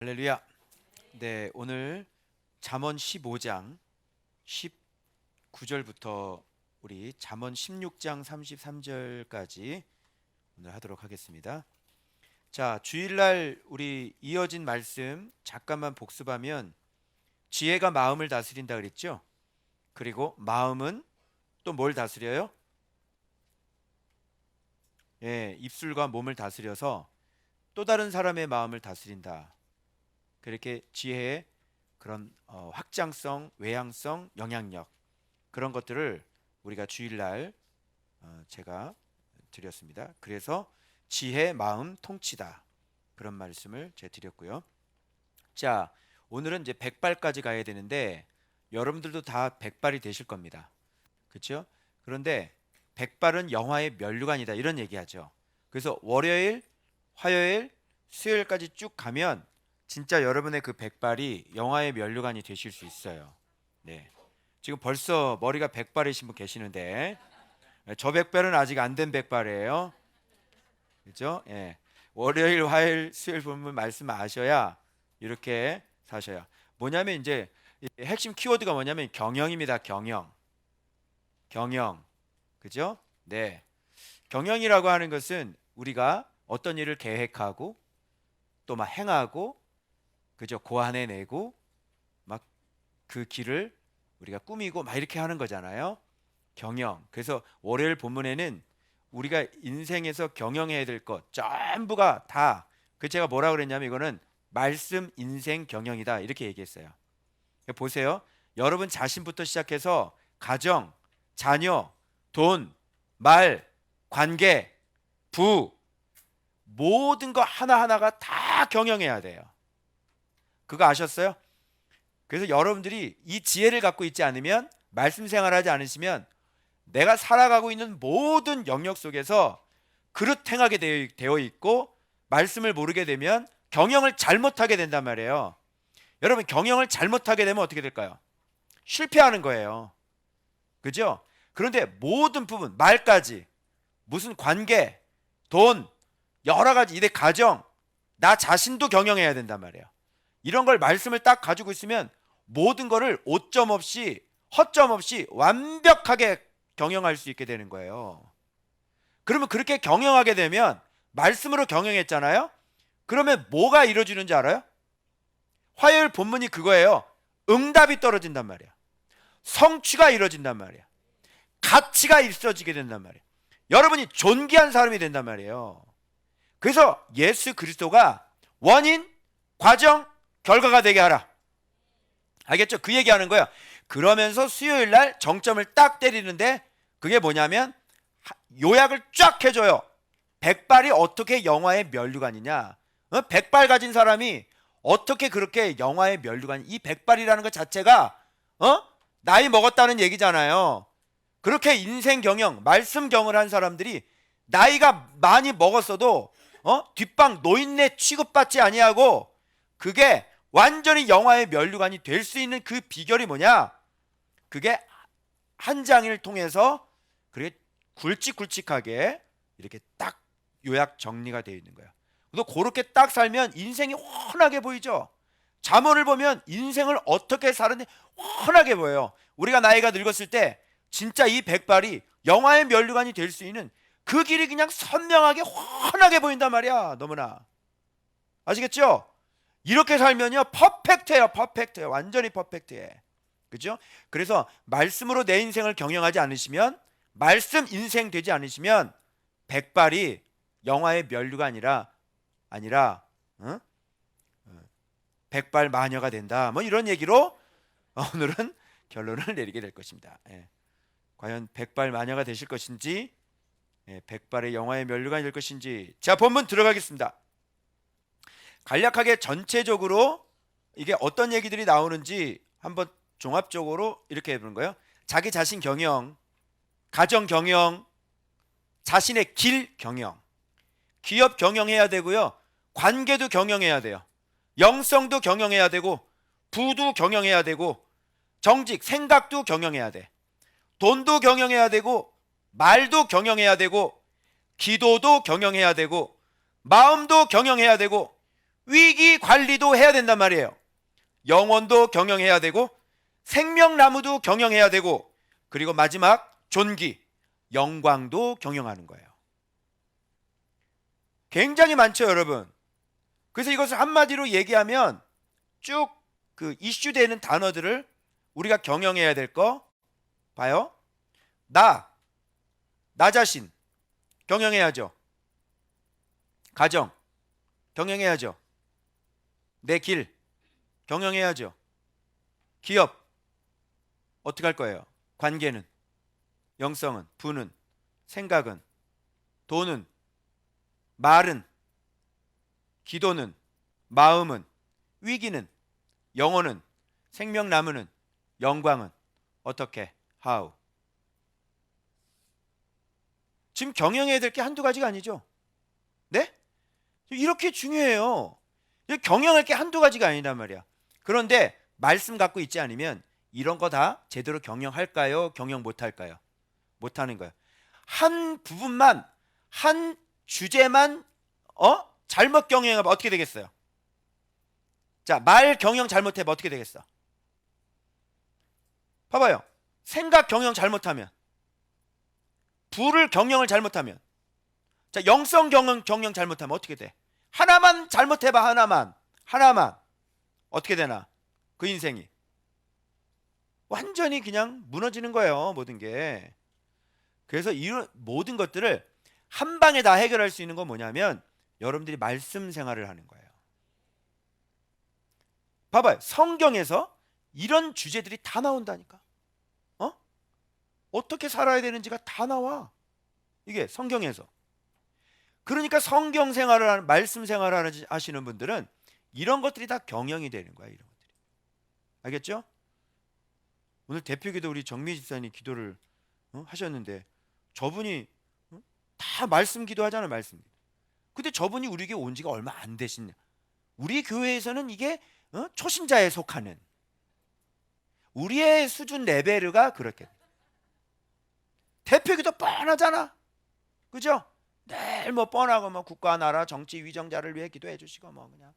할렐루야. 네, 오늘 잠언 15장 19절부터 우리 잠언 16장 33절까지 오늘 하도록 하겠습니다. 자, 주일날 우리 이어진 말씀 잠깐만 복습하면 지혜가 마음을 다스린다 그랬죠? 그리고 마음은 또 뭘 다스려요? 입술과 몸을 다스려서 또 다른 사람의 마음을 다스린다. 그렇게 지혜의 그런 확장성, 외향성, 영향력 그런 것들을 우리가 주일날 제가 드렸습니다. 그래서 지혜, 마음, 통치다 그런 말씀을 제가 드렸고요. 자, 오늘은 이제 백발까지 가야 되는데 여러분들도 다 백발이 되실 겁니다. 그렇죠? 그런데 백발은 영화의 면류관이다 이런 얘기하죠. 그래서 월요일, 화요일, 수요일까지 쭉 가면 진짜 여러분의 그 백발이 영화의 면류관이 되실 수 있어요. 네. 지금 벌써 머리가 백발이신 분 계시는데 저 백발은 아직 안 된 백발이에요. 그렇죠? 예. 월요일, 화요일, 수요일 보면 말씀 아셔야 이렇게 사셔야. 뭐냐면 이제 핵심 키워드가 뭐냐면 경영입니다. 경영. 경영. 그죠? 네. 경영이라고 하는 것은 우리가 어떤 일을 계획하고 또 막 행하고 그죠? 고안해내고 막 그 길을 우리가 꾸미고 막 이렇게 하는 거잖아요. 경영. 그래서 월요일 본문에는 우리가 인생에서 경영해야 될 것 전부가 다 그 제가 뭐라 그랬냐면 이거는 말씀 인생 경영이다 이렇게 얘기했어요. 보세요. 여러분 자신부터 시작해서 가정, 자녀, 돈, 말, 관계, 부 모든 거 하나하나가 다 경영해야 돼요. 그거 아셨어요? 그래서 여러분들이 이 지혜를 갖고 있지 않으면 말씀 생활하지 않으시면 내가 살아가고 있는 모든 영역 속에서 그릇 행하게 되어 있고 말씀을 모르게 되면 경영을 잘못하게 된단 말이에요. 여러분 경영을 잘못하게 되면 어떻게 될까요? 실패하는 거예요. 그죠? 그런데 모든 부분 말까지 무슨 관계, 돈, 여러 가지 이대 가정 나 자신도 경영해야 된단 말이에요. 이런 걸 말씀을 딱 가지고 있으면 모든 거를 오점 없이 허점 없이 완벽하게 경영할 수 있게 되는 거예요. 그러면 그렇게 경영하게 되면 말씀으로 경영했잖아요. 그러면 뭐가 이루어지는지 알아요? 화요일 본문이 그거예요. 응답이 떨어진단 말이야. 성취가 이루어진단 말이야. 가치가 있어지게 된단 말이에요. 여러분이 존귀한 사람이 된단 말이에요. 그래서 예수 그리스도가 원인, 과정, 결과가 되게 하라. 알겠죠? 그 얘기하는 거예요. 그러면서 수요일 날 정점을 딱 때리는데 그게 뭐냐면 요약을 쫙 해줘요. 백발이 어떻게 영화의 면류관이냐? 백발 가진 사람이 어떻게 그렇게 영화의 면류관? 이 백발이라는 것 자체가 나이 먹었다는 얘기잖아요. 그렇게 인생 경영, 말씀 경을 한 사람들이 나이가 많이 먹었어도 뒷방 노인네 취급받지 아니하고 그게 완전히 영화의 면류관이 될 수 있는 그 비결이 뭐냐? 그게 한 장을 통해서 그렇게 굵직굵직하게 이렇게 딱 요약 정리가 되어 있는 거야. 그래서 그렇게 딱 살면 인생이 훤하게 보이죠. 잠언을 보면 인생을 어떻게 사는지 훤하게 보여요. 우리가 나이가 늙었을 때 진짜 이 백발이 영화의 면류관이 될 수 있는 그 길이 그냥 선명하게 훤하게 보인단 말이야. 너무나 아시겠죠? 이렇게 살면요 퍼펙트해요. 퍼펙트해요. 완전히 퍼펙트해. 그죠? 그래서 말씀으로 내 인생을 경영하지 않으시면 말씀 인생 되지 않으시면 백발이 영화의 면류가 아니라 백발 마녀가 된다. 뭐 이런 얘기로 오늘은 결론을 내리게 될 것입니다. 과연 백발 마녀가 되실 것인지 백발의 영화의 면류관이 될 것인지 자 본문 들어가겠습니다. 간략하게 전체적으로 이게 어떤 얘기들이 나오는지 한번 종합적으로 이렇게 해보는 거예요. 자기 자신 경영, 가정 경영, 자신의 길 경영, 기업 경영해야 되고요. 관계도 경영해야 돼요. 영성도 경영해야 되고 부도 경영해야 되고 정직, 생각도 경영해야 돼. 돈도 경영해야 되고 말도 경영해야 되고 기도도 경영해야 되고 마음도 경영해야 되고 위기 관리도 해야 된단 말이에요. 영혼도 경영해야 되고 생명나무도 경영해야 되고 그리고 마지막 존귀, 영광도 경영하는 거예요. 굉장히 많죠, 여러분. 그래서 이것을 한마디로 얘기하면 쭉 그 이슈되는 단어들을 우리가 경영해야 될 거 봐요. 나 자신 경영해야죠. 가정 경영해야죠. 내 길 경영해야죠. 기업 어떻게 할 거예요? 관계는, 영성은, 부는, 생각은, 돈은, 말은, 기도는, 마음은, 위기는, 영혼은, 생명 남으는, 영광은 어떻게? How? 지금 경영해야 될 게 한두 가지가 아니죠. 네? 이렇게 중요해요. 경영할 게 한두 가지가 아니란 말이야. 그런데 말씀 갖고 있지 않으면 이런 거 다 제대로 경영할까요? 경영 못할까요? 못하는 거예요. 한 부분만, 한 주제만 잘못 경영하면 어떻게 되겠어요? 자, 말 경영 잘못해봐 어떻게 되겠어? 봐봐요. 생각 경영 잘못하면, 부를 경영을 잘못하면, 자, 영성 경영 잘못하면 어떻게 돼? 하나만 잘못해봐. 하나만 어떻게 되나? 그 인생이 완전히 그냥 무너지는 거예요, 모든 게. 그래서 이런 모든 것들을 한 방에 다 해결할 수 있는 건 뭐냐면 여러분들이 말씀 생활을 하는 거예요. 봐봐요. 성경에서 이런 주제들이 다 나온다니까. 어떻게 살아야 되는지가 다 나와. 이게 성경에서. 그러니까 성경 생활을 하는, 말씀 생활을 하시는 분들은 이런 것들이 다 경영이 되는 거야. 이런 것들이. 알겠죠? 오늘 대표기도 우리 정미 집사님 기도를 하셨는데 저분이 다 말씀 기도하잖아요. 말씀 기도. 근데 저분이 우리에게 온 지가 얼마 안 되신, 우리 교회에서는 이게 초신자에 속하는 우리의 수준 레벨가 그렇게 대표기도 뻔하잖아. 그죠? 늘 뭐 뻔하고 뭐 국가 나라 정치 위정자를 위해 기도해 주시고 뭐 그냥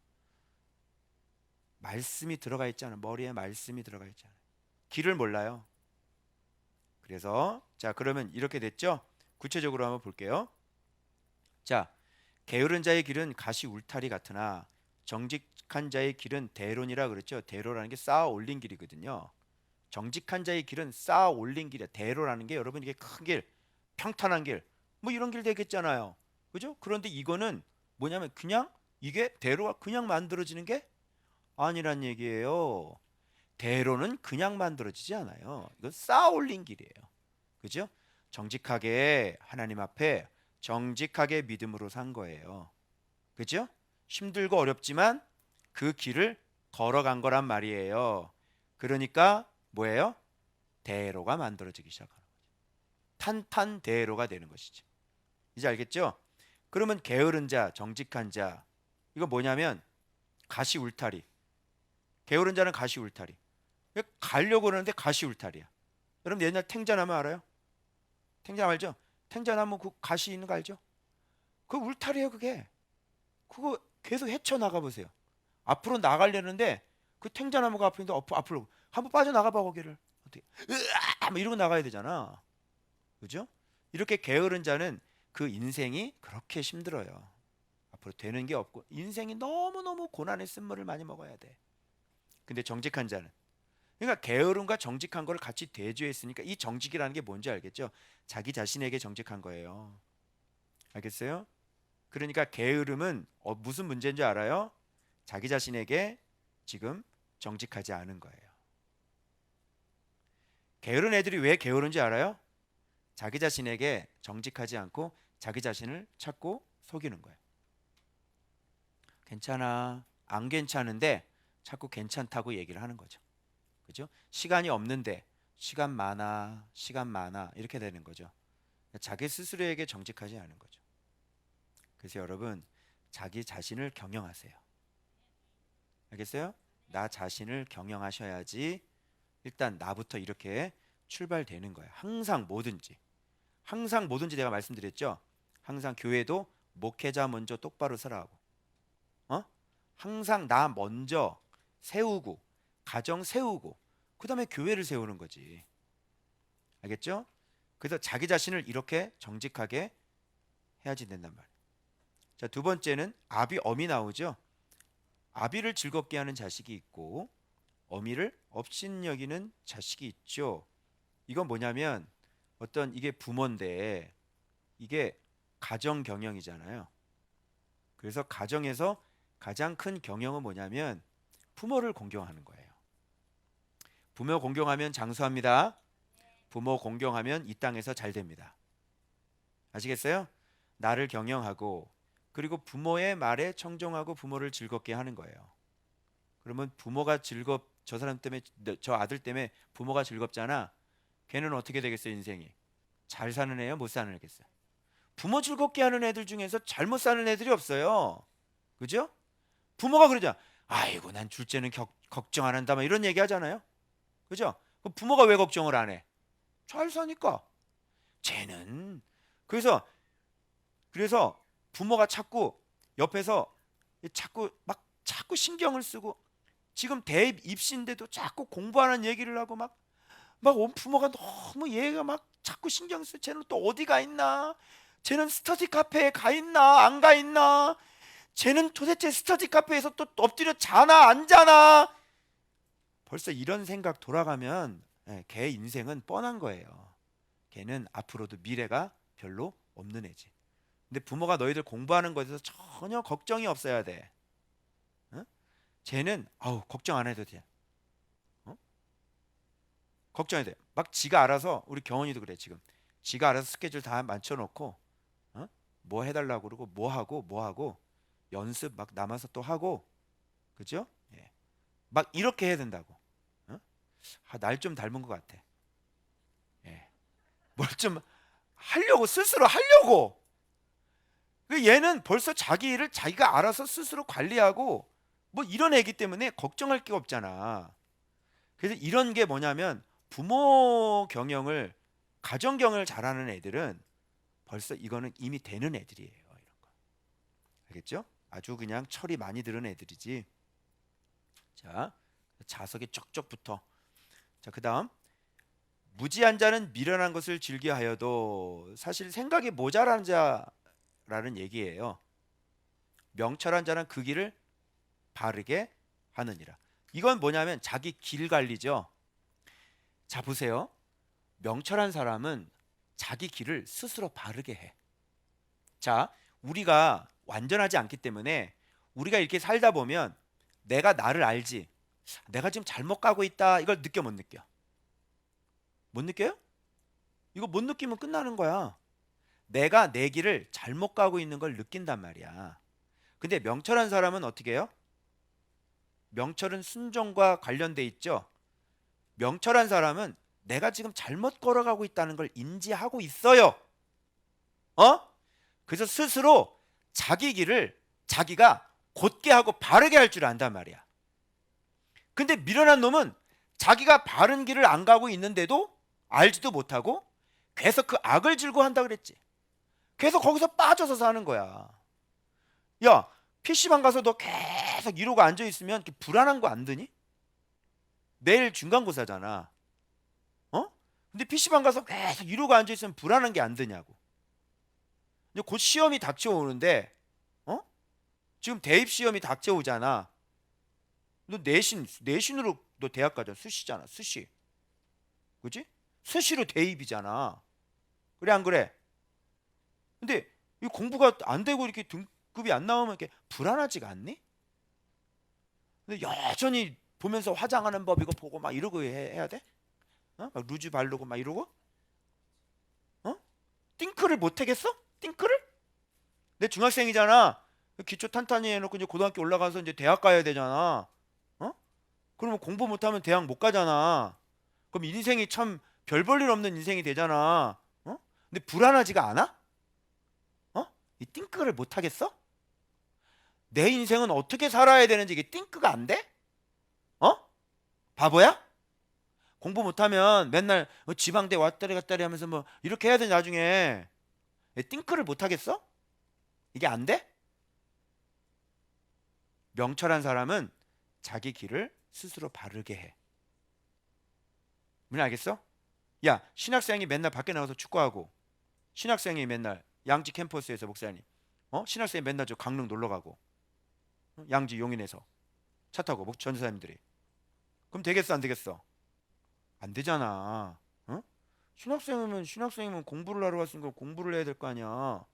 말씀이 들어가 있잖아. 머리에 말씀이 들어가 있잖아. 길을 몰라요. 그래서 자, 그러면 이렇게 됐죠? 구체적으로 한번 볼게요. 자, 게으른 자의 길은 가시 울타리 같으나 정직한 자의 길은 대론이라 그랬죠. 대로라는 게 쌓아 올린 길이거든요. 정직한 자의 길은 쌓아 올린 길이야. 대로라는 게 여러분 이게 큰 길, 평탄한 길, 뭐 이런 길 되겠잖아요. 그죠? 그런데 이거는 뭐냐면 그냥 이게 대로가 그냥 만들어지는 게 아니란 얘기예요. 대로는 그냥 만들어지지 않아요. 이건 쌓아 올린 길이에요. 그죠? 정직하게 하나님 앞에 정직하게 믿음으로 산 거예요. 그죠? 힘들고 어렵지만 그 길을 걸어간 거란 말이에요. 그러니까 뭐예요? 대로가 만들어지기 시작하는 거죠. 탄탄대로가 되는 것이죠. 이제 알겠죠? 그러면 게으른 자, 정직한 자, 이거 뭐냐면 가시 울타리. 게으른 자는 가시 울타리. 가려고 그러는데 가시 울타리야. 여러분 옛날 탱자나무 알아요? 탱자나무 알죠? 탱자나무 그 가시 있는 거 알죠? 그 울타리예요. 그게. 그거 계속 헤쳐나가 보세요. 앞으로 나가려는데 그 탱자나무가 앞에 있는데 앞으로 한번 빠져나가 봐. 거기를 어떻게 으아! 뭐 이러고 나가야 되잖아. 그죠? 이렇게 게으른 자는 그 인생이 그렇게 힘들어요. 앞으로 되는 게 없고 인생이 너무너무 고난의 쓴물을 많이 먹어야 돼. 근데 정직한 자는, 그러니까 게으름과 정직한 걸 같이 대조했으니까 이 정직이라는 게 뭔지 알겠죠? 자기 자신에게 정직한 거예요. 알겠어요? 그러니까 게으름은 무슨 문제인 줄 알아요? 자기 자신에게 지금 정직하지 않은 거예요. 게으른 애들이 왜 게으른지 알아요? 자기 자신에게 정직하지 않고 자기 자신을 찾고 속이는 거예요. 괜찮아, 안 괜찮은데 자꾸 괜찮다고 얘기를 하는 거죠. 그죠? 시간이 없는데 시간 많아 이렇게 되는 거죠. 자기 스스로에게 정직하지 않은 거죠. 그래서 여러분 자기 자신을 경영하세요. 알겠어요? 나 자신을 경영하셔야지 일단 나부터 이렇게 출발되는 거예요. 항상 뭐든지 내가 말씀드렸죠. 항상 교회도 목회자 먼저 똑바로 서라고. 항상 나 먼저 세우고 가정 세우고 그다음에 교회를 세우는 거지. 알겠죠? 그래서 자기 자신을 이렇게 정직하게 해야지 된단 말이에요. 자, 두 번째는 아비 어미 나오죠. 아비를 즐겁게 하는 자식이 있고 어미를 업신여기는 자식이 있죠. 이건 뭐냐면 어떤 이게 부모인데 이게 가정 경영이잖아요. 그래서 가정에서 가장 큰 경영은 뭐냐면 부모를 공경하는 거예요. 부모 공경하면 장수합니다. 부모 공경하면 이 땅에서 잘 됩니다. 아시겠어요? 나를 경영하고 그리고 부모의 말에 청종하고 부모를 즐겁게 하는 거예요. 그러면 부모가 저 사람 때문에 저 아들 때문에 부모가 즐겁잖아. 걔는 어떻게 되겠어요, 인생이? 잘 사는 애요, 못 사는 애겠어요? 부모 즐겁게 하는 애들 중에서 잘못 사는 애들이 없어요. 그죠? 부모가 그러잖아. 아이고 난 둘째는 걱정 안 한다 막 이런 얘기 하잖아요. 그죠? 그럼 부모가 왜 걱정을 안 해? 잘 사니까. 쟤는 그래서 부모가 자꾸 옆에서 자꾸 신경을 쓰고 지금 대입 입시인데도 자꾸 공부하는 얘기를 하고 막 온 부모가 너무 얘가 막 자꾸 신경 쓰. 쟤는 또 어디 가 있나? 쟤는 스터디 카페에 가 있나? 안 가 있나? 쟤는 도대체 스터디 카페에서 또 엎드려 자나 안 자나? 벌써 이런 생각 돌아가면 걔 인생은 뻔한 거예요. 걔는 앞으로도 미래가 별로 없는 애지. 근데 부모가 너희들 공부하는 것에 대해서 전혀 걱정이 없어야 돼. 어? 쟤는 걱정 안 해도 돼. 어? 걱정이 돼. 막 지가 알아서 우리 경원이도 그래 지금. 지가 알아서 스케줄 다 맞춰놓고 뭐 해달라고 그러고 뭐 하고 연습 막 남아서 또 하고 그죠? 예. 막 이렇게 해야 된다고. 날 좀 닮은 것 같아. 예. 뭘 좀 하려고 스스로 하려고. 얘는 벌써 자기 일을 자기가 알아서 스스로 관리하고 뭐 이런 애기 때문에 걱정할 게 없잖아. 그래서 이런 게 뭐냐면 부모 경영을 가정 경영을 잘하는 애들은 벌써 이거는 이미 되는 애들이에요. 이런 거. 알겠죠? 아주 그냥 철이 많이 들은 애들이지. 자, 자석에 쩍쩍 붙어. 자, 그다음 무지한 자는 미련한 것을 즐겨하여도 사실 생각이 모자란 자라는 얘기예요. 명철한 자는 그 길을 바르게 하느니라. 이건 뭐냐면 자기 길 관리죠. 자, 보세요. 명철한 사람은 자기 길을 스스로 바르게 해. 자, 우리가 완전하지 않기 때문에 우리가 이렇게 살다 보면 내가 나를 알지. 내가 지금 잘못 가고 있다. 이걸 느껴 못 느껴? 못 느껴요? 이거 못 느끼면 끝나는 거야. 내가 내 길을 잘못 가고 있는 걸 느낀단 말이야. 근데 명철한 사람은 어떻게 해요? 명철은 순종과 관련돼 있죠. 명철한 사람은 내가 지금 잘못 걸어가고 있다는 걸 인지하고 있어요. 그래서 스스로 자기 길을 자기가 곧게 하고 바르게 할 줄 안단 말이야. 근데 미련한 놈은 자기가 바른 길을 안 가고 있는데도 알지도 못하고 계속 그 악을 즐거워한다 그랬지. 계속 거기서 빠져서 사는 거야. 야, PC방 가서 너 계속 이러고 앉아 있으면 불안한 거 안 드니? 내일 중간고사잖아. 근데 PC방 가서 계속 이러고 앉아 있으면 불안한 게 안 드냐고. 이제 곧 시험이 닥쳐오는데, 지금 대입 시험이 닥쳐오잖아. 너 내신으로 너 대학 가잖아. 수시잖아. 수시. 그지? 수시로 대입이잖아. 그래 안 그래? 근데 이 공부가 안 되고 이렇게 등급이 안 나오면 이렇게 불안하지가 않니? 근데 여전히 보면서 화장하는 법 이거 보고 막 이러고 해야 돼? 막 루즈 바르고 막 이러고? 띵크를 못 하겠어? 띵크를? 내 중학생이잖아. 기초 탄탄히 해놓고 이제 고등학교 올라가서 이제 대학 가야 되잖아. 그러면 공부 못하면 대학 못 가잖아. 그럼 인생이 참 별 볼 일 없는 인생이 되잖아. 근데 불안하지가 않아? 이 띵크를 못 하겠어? 내 인생은 어떻게 살아야 되는지 이게 띵크가 안 돼? 바보야? 공부 못하면 맨날 지방대 왔다리 갔다리 하면서 뭐 이렇게 해야 돼 나중에. 띵크를 못 하겠어? 이게 안 돼? 명철한 사람은 자기 길을 스스로 바르게 해. 무슨 알겠어? 야, 신학생이 맨날 밖에 나가서 축구하고, 신학생이 맨날 양지 캠퍼스에서 목사님, 신학생이 맨날 저 강릉 놀러 가고, 양지 용인에서 차 타고 전사님들이. 그럼 되겠어, 안 되겠어? 안 되잖아. 어? 신학생이면 공부를 하러 왔으니까 공부를 해야 될 거 아니야.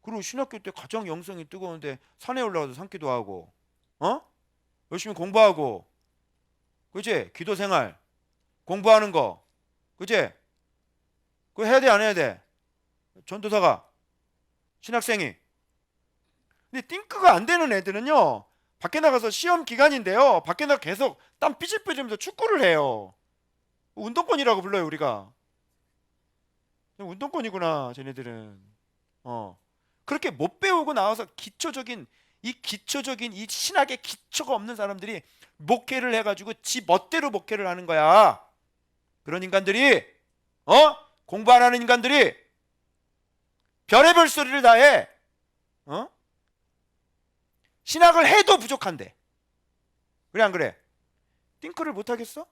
그리고 신학교 때 가장 영성이 뜨거운데 산에 올라가서 산기도 하고, 어? 열심히 공부하고, 그지? 기도 생활, 공부하는 거, 그지? 그거 해야 돼, 안 해야 돼? 전도사가, 신학생이. 근데 띵크가 안 되는 애들은요, 밖에 나가서 시험 기간인데요, 밖에 나가 계속 땀 삐질삐질면서 축구를 해요. 운동권이라고 불러요, 우리가. 운동권이구나, 쟤네들은. 그렇게 못 배우고 나와서 기초적인 이 신학의 기초가 없는 사람들이 목회를 해가지고 지 멋대로 목회를 하는 거야. 그런 인간들이, 공부 안 하는 인간들이 별의별 소리를 다 해. 신학을 해도 부족한데. 그래, 안 그래? 띵크를 못 하겠어?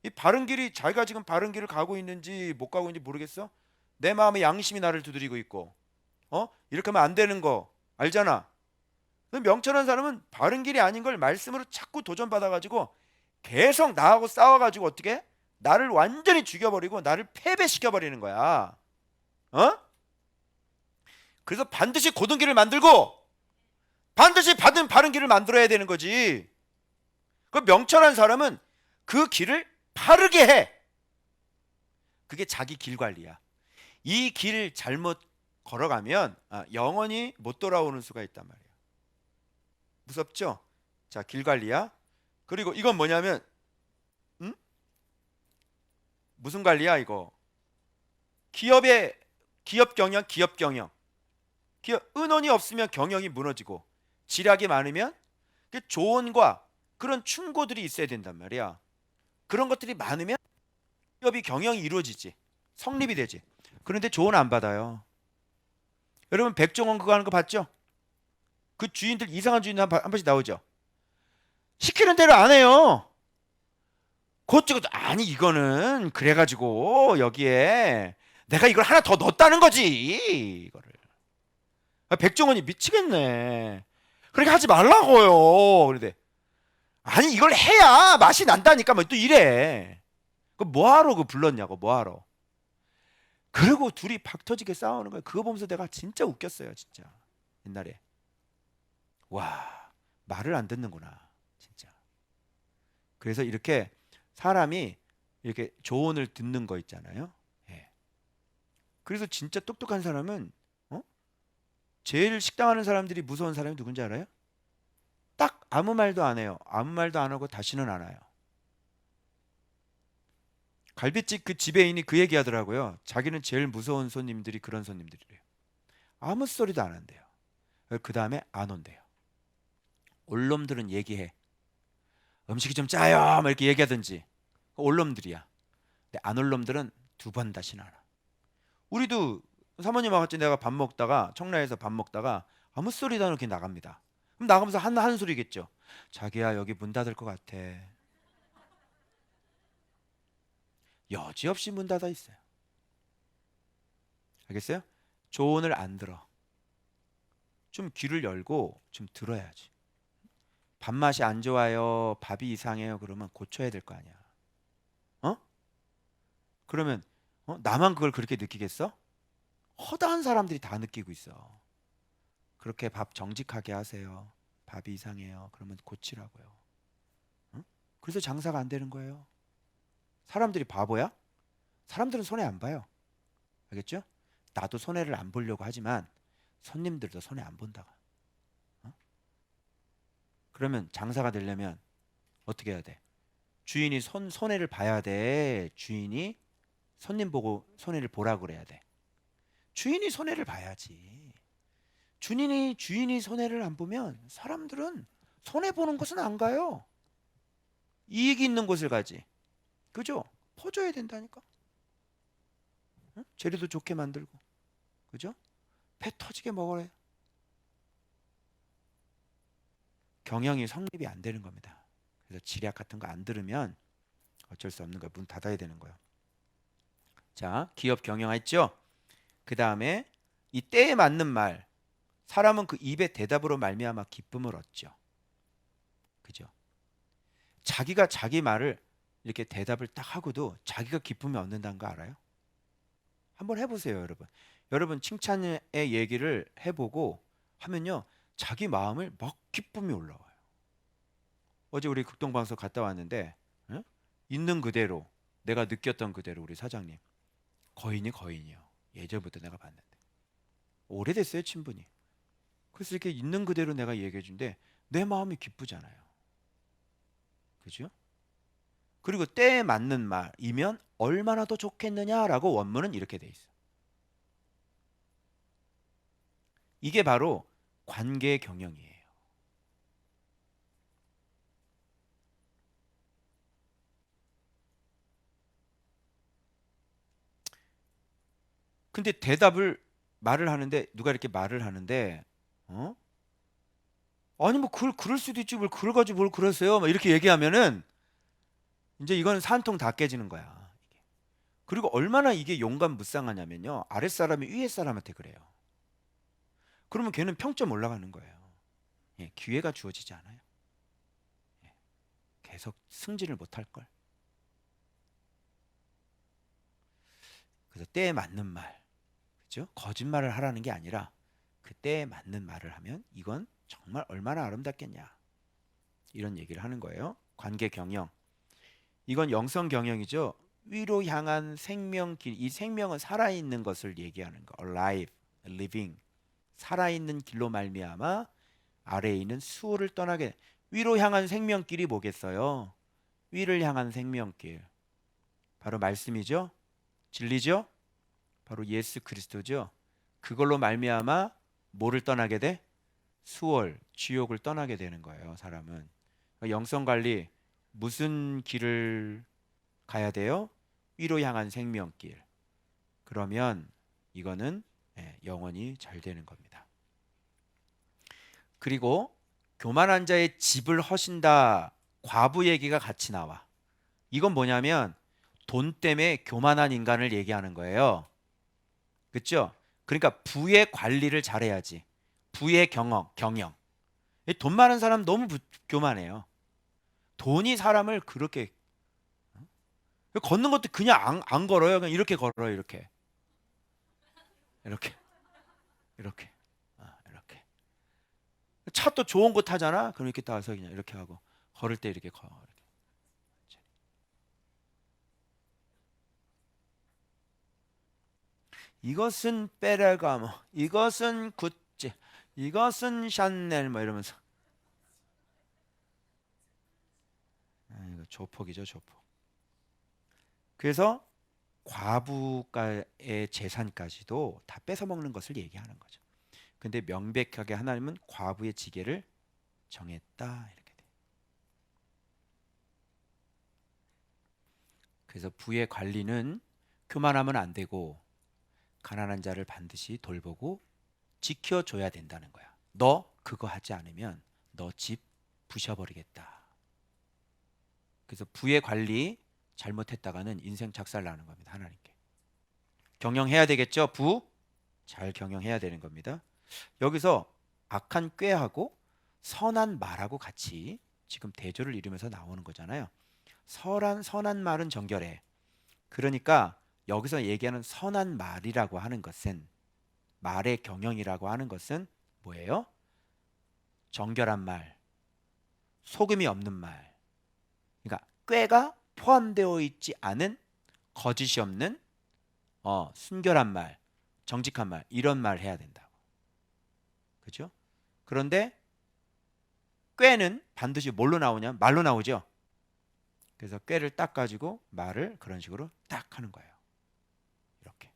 이 바른 길이, 자기가 지금 바른 길을 가고 있는지 못 가고 있는지 모르겠어? 내 마음의 양심이 나를 두드리고 있고, 이렇게 하면 안 되는 거 알잖아. 명철한 사람은 바른 길이 아닌 걸 말씀으로 자꾸 도전받아가지고 계속 나하고 싸워가지고 어떻게? 나를 완전히 죽여버리고 나를 패배시켜버리는 거야. 그래서 반드시 고든 길을 만들고 반드시 바른 길을 만들어야 되는 거지. 그 명철한 사람은 그 길을 바르게 해. 그게 자기 길 관리야. 이 길 잘못 걸어가면 영원히 못 돌아오는 수가 있단 말이야. 무섭죠? 자, 길 관리야. 그리고 이건 뭐냐면, 무슨 관리야 이거? 기업 경영. 은원이 없으면 경영이 무너지고, 지략이 많으면 그 조언과 그런 충고들이 있어야 된단 말이야. 그런 것들이 많으면 기업이 경영이 이루어지지, 성립이 되지. 그런데 조언 안 받아요. 여러분 백종원 그거 하는 거 봤죠? 그 주인들, 이상한 주인들 한 번씩 나오죠. 시키는 대로 안 해요. 그것저것, 아니 이거는 그래가지고 여기에 내가 이걸 하나 더 넣었다는 거지, 이거를. 백종원이 미치겠네. 그렇게 하지 말라고요. 그런데 아니 이걸 해야 맛이 난다니까. 뭐 또 이래. 그 뭐하러 그 불렀냐고, 뭐하러. 그리고 둘이 박 터지게 싸우는 거야. 그거 보면서 내가 진짜 웃겼어요, 진짜. 옛날에. 와, 말을 안 듣는구나, 진짜. 그래서 이렇게 사람이 이렇게 조언을 듣는 거 있잖아요. 예. 그래서 진짜 똑똑한 사람은, 제일 식당하는 사람들이 무서운 사람이 누군지 알아요? 딱 아무 말도 안 해요. 아무 말도 안 하고 다시는 안 와요. 갈비집 그 지배인이 그 얘기 하더라고요. 자기는 제일 무서운 손님들이 그런 손님들이래요. 아무 소리도 안 한대요. 그 다음에 안 온대요. 올 놈들은 얘기해. 음식이 좀 짜요, 막 이렇게 얘기하든지. 올 놈들이야. 근데 안 올 놈들은 두 번 다시는 안 와. 우리도 사모님하고 같이 내가 밥 먹다가, 청라에서 밥 먹다가 아무 소리도 안 이렇게 나갑니다. 그럼 나가면서 한 소리겠죠. 자기야, 여기 문 닫을 것 같아. 여지없이 문 닫아 있어요. 알겠어요? 조언을 안 들어. 좀 귀를 열고 좀 들어야지. 밥맛이 안 좋아요, 밥이 이상해요, 그러면 고쳐야 될 거 아니야. 그러면 나만 그걸 그렇게 느끼겠어? 허다한 사람들이 다 느끼고 있어. 그렇게 밥 정직하게 하세요. 밥이 이상해요. 그러면 고치라고요. 그래서 장사가 안 되는 거예요. 사람들이 바보야? 사람들은 손해 안 봐요. 알겠죠? 나도 손해를 안 보려고 하지만 손님들도 손해 안 본다고. 그러면 장사가 되려면 어떻게 해야 돼? 주인이 손해를 봐야 돼. 주인이 손님 보고 손해를 보라고 그래야 돼. 주인이 손해를 봐야지. 주인이 손해를 안 보면 사람들은 손해 보는 곳은 안 가요. 이익이 있는 곳을 가지. 그죠? 퍼줘야 된다니까. 재료도 좋게 만들고, 그죠? 배 터지게 먹으래. 경영이 성립이 안 되는 겁니다. 그래서 지략 같은 거 안 들으면 어쩔 수 없는 거예요. 문 닫아야 되는 거예요. 자, 기업 경영했죠? 그 다음에 이 때에 맞는 말, 사람은 그 입의 대답으로 말미암아 기쁨을 얻죠. 그죠? 자기가 자기 말을 이렇게 대답을 딱 하고도 자기가 기쁨을 얻는다는 거 알아요? 한번 해보세요, 여러분. 여러분 칭찬의 얘기를 해보고 하면요, 자기 마음을 막 기쁨이 올라와요. 어제 우리 극동방송 갔다 왔는데, 응? 있는 그대로 내가 느꼈던 그대로 우리 사장님 거인이 거인이요. 예전부터 내가 봤는데 오래됐어요, 친분이. 그래서 이렇게 있는 그대로 내가 얘기해 준데 내 마음이 기쁘잖아요. 그죠? 그리고 때에 맞는 말이면 얼마나 더 좋겠느냐라고 원문은 이렇게 돼 있어. 이게 바로 관계 경영이에요. 근데 대답을 말을 하는데 누가 이렇게 말을 하는데 어? 아니 뭐 그럴 수도 있지 뭘 그걸 가지고 뭘 그러세요? 막 이렇게 얘기하면은 이제 이건 산통 다 깨지는 거야. 그리고 얼마나 이게 용감무쌍하냐면요. 아랫사람이 위에 사람한테 그래요. 그러면 걔는 평점 올라가는 거예요. 예, 기회가 주어지지 않아요. 예, 계속 승진을 못할 걸. 그래서 때에 맞는 말, 그죠? 거짓말을 하라는 게 아니라 그 때에 맞는 말을 하면 이건 정말 얼마나 아름답겠냐. 이런 얘기를 하는 거예요. 관계 경영. 이건 영성 경영이죠. 위로 향한 생명길. 이 생명은 살아있는 것을 얘기하는 거. alive, living. 살아있는 길로 말미암아 아래에 있는 수호를 떠나게. 위로 향한 생명길이 뭐겠어요? 위를 향한 생명길. 바로 말씀이죠. 진리죠. 바로 예수 그리스도죠. 그걸로 말미암아 뭐를 떠나게 돼? 수월, 지옥을 떠나게 되는 거예요. 사람은. 영성 관리 무슨 길을 가야 돼요? 위로 향한 생명길. 그러면 이거는 영원히 잘 되는 겁니다. 그리고 교만한 자의 집을 허신다. 과부 얘기가 같이 나와. 이건 뭐냐면 돈 때문에 교만한 인간을 얘기하는 거예요. 그렇죠? 그러니까 부의 관리를 잘해야지. 부의 경영. 돈 많은 사람 너무 교만해요. 돈이 사람을 그렇게 걷는 것도 그냥 안 걸어요. 그냥 이렇게 걸어요. 이렇게. 이렇게. 이렇게. 이렇게. 차 또 좋은 거 타잖아. 그럼 이렇게 따서 그냥 이렇게 하고 걸을 때 이렇게 걸어. 이렇게. 이것은 페레가모, 이것은 구찌, 이것은 샤넬 뭐 이러면서 이거 조폭이죠, 조폭. 그래서 과부의 재산까지도 다 뺏어 먹는 것을 얘기하는 거죠. 근데 명백하게 하나님은 과부의 지게를 정했다 이렇게 돼. 그래서 부의 관리는 교만하면 안 되고 가난한 자를 반드시 돌보고 지켜줘야 된다는 거야. 너 그거 하지 않으면 너 집 부셔버리겠다. 그래서 부의 관리 잘못했다가는 인생 작살 나는 겁니다. 하나님께. 경영해야 되겠죠. 부 잘 경영해야 되는 겁니다. 여기서 악한 꾀하고 선한 말하고 같이 지금 대조를 이루면서 나오는 거잖아요. 선한 말은 정결해. 그러니까 여기서 얘기하는 선한 말이라고 하는 것은 말의 경영이라고 하는 것은 뭐예요? 정결한 말, 속음이 없는 말. 그러니까 꾀가 포함되어 있지 않은 거짓이 없는 순결한 말, 정직한 말 이런 말 해야 된다고. 그죠? 그런데 꾀는 반드시 뭘로 나오냐? 말로 나오죠. 그래서 꾀를 딱 가지고 말을 그런 식으로 딱 하는 거예요. 이렇게.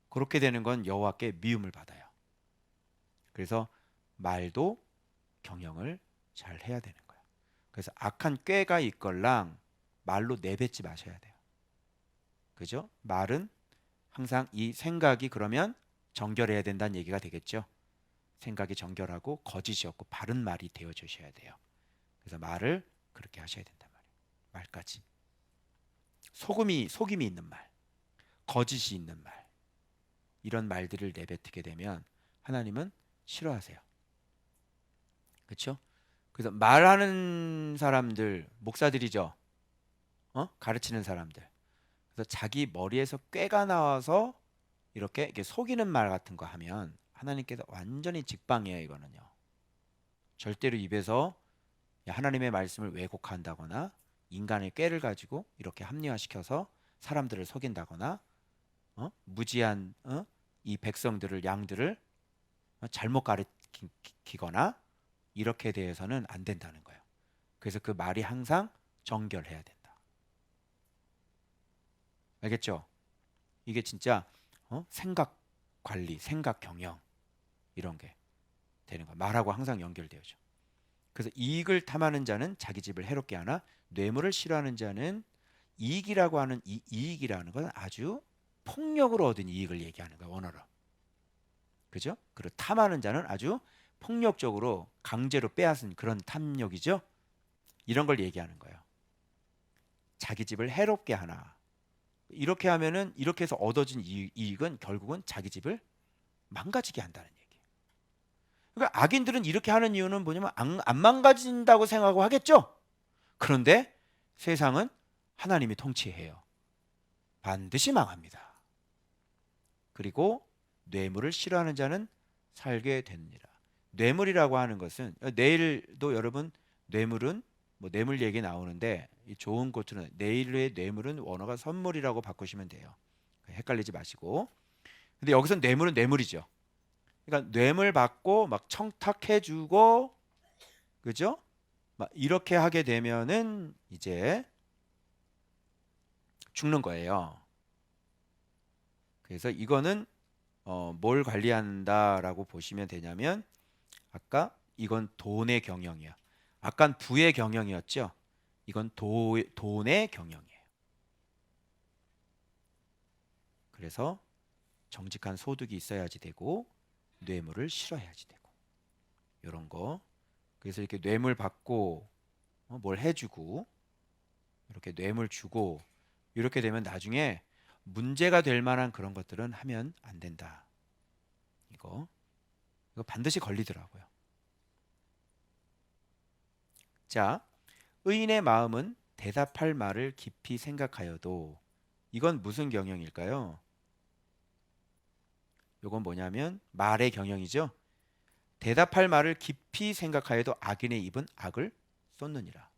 그렇게 되는 건 여호와께 미움을 받아요. 그래서 말도 경영을 잘 해야 되는 거예요. 그래서 악한 꾀가 있걸랑 말로 내뱉지 마셔야 돼요. 그죠? 말은 항상 이 생각이 그러면 정결해야 된다는 얘기가 되겠죠. 생각이 정결하고 거짓이 없고 바른 말이 되어 주셔야 돼요. 그래서 말을 그렇게 하셔야 된단 말이에요. 말까지. 속임이 있는 말, 거짓이 있는 말, 이런 말들을 내뱉게 되면 하나님은 싫어하세요. 그렇죠? 그래서 말하는 사람들, 목사들이죠. 가르치는 사람들. 그래서 자기 머리에서 꾀가 나와서 이렇게 속이는 말 같은 거 하면 하나님께서 완전히 직방이에요. 이거는요. 절대로 입에서 하나님의 말씀을 왜곡한다거나 인간의 꾀를 가지고 이렇게 합리화시켜서 사람들을 속인다거나 무지한 이 백성들을 양들을 잘못 가르치거나 이렇게 대해서는 안 된다는 거예요. 그래서 그 말이 항상 정결해야 된다. 알겠죠? 이게 진짜 생각 관리, 생각 경영 이런 게 되는 거예요. 말하고 항상 연결되어져. 그래서 이익을 탐하는 자는 자기 집을 해롭게 하나 뇌물을 싫어하는 자는 이익이라고 하는 이 이익이라는 건 아주 폭력으로 얻은 이익을 얘기하는 거예요. 원어로. 그죠? 그리고 탐하는 자는 아주 폭력적으로 강제로 빼앗은 그런 탐욕이죠. 이런 걸 얘기하는 거예요. 자기 집을 해롭게 하나. 이렇게 하면은 이렇게 해서 얻어진 이익은 결국은 자기 집을 망가지게 한다는 얘기예요. 그러니까 악인들은 이렇게 하는 이유는 뭐냐면 안 망가진다고 생각하고 하겠죠. 그런데 세상은 하나님이 통치해요. 반드시 망합니다. 그리고 뇌물을 싫어하는 자는 살게 되느니라. 뇌물이라고 하는 것은 내일도 여러분 뇌물은 뭐 뇌물 얘기 나오는데 좋은 곳은 내일의 뇌물은 원어가 선물이라고 바꾸시면 돼요. 헷갈리지 마시고. 근데 여기서 뇌물은 뇌물이죠. 그러니까 뇌물 받고 막 청탁해주고 그죠? 막 이렇게 하게 되면은 이제 죽는 거예요. 그래서 이거는 뭘 관리한다라고 보시면 되냐면 아까 이건 돈의 경영이야. 아깐 부의 경영이었죠. 이건 돈의 경영이에요. 그래서 정직한 소득이 있어야지 되고 뇌물을 싫어해야지 되고 이런 거. 그래서 이렇게 뇌물 받고 뭘 해주고 이렇게 뇌물 주고 이렇게 되면 나중에 문제가 될 만한 그런 것들은 하면 안 된다. 이거 반드시 걸리더라고요. 자, 의인의 마음은 대답할 말을 깊이 생각하여도 이건 무슨 경영일까요? 이건 뭐냐면 말의 경영이죠. 대답할 말을 깊이 생각하여도 악인의 입은 악을 쏟느니라.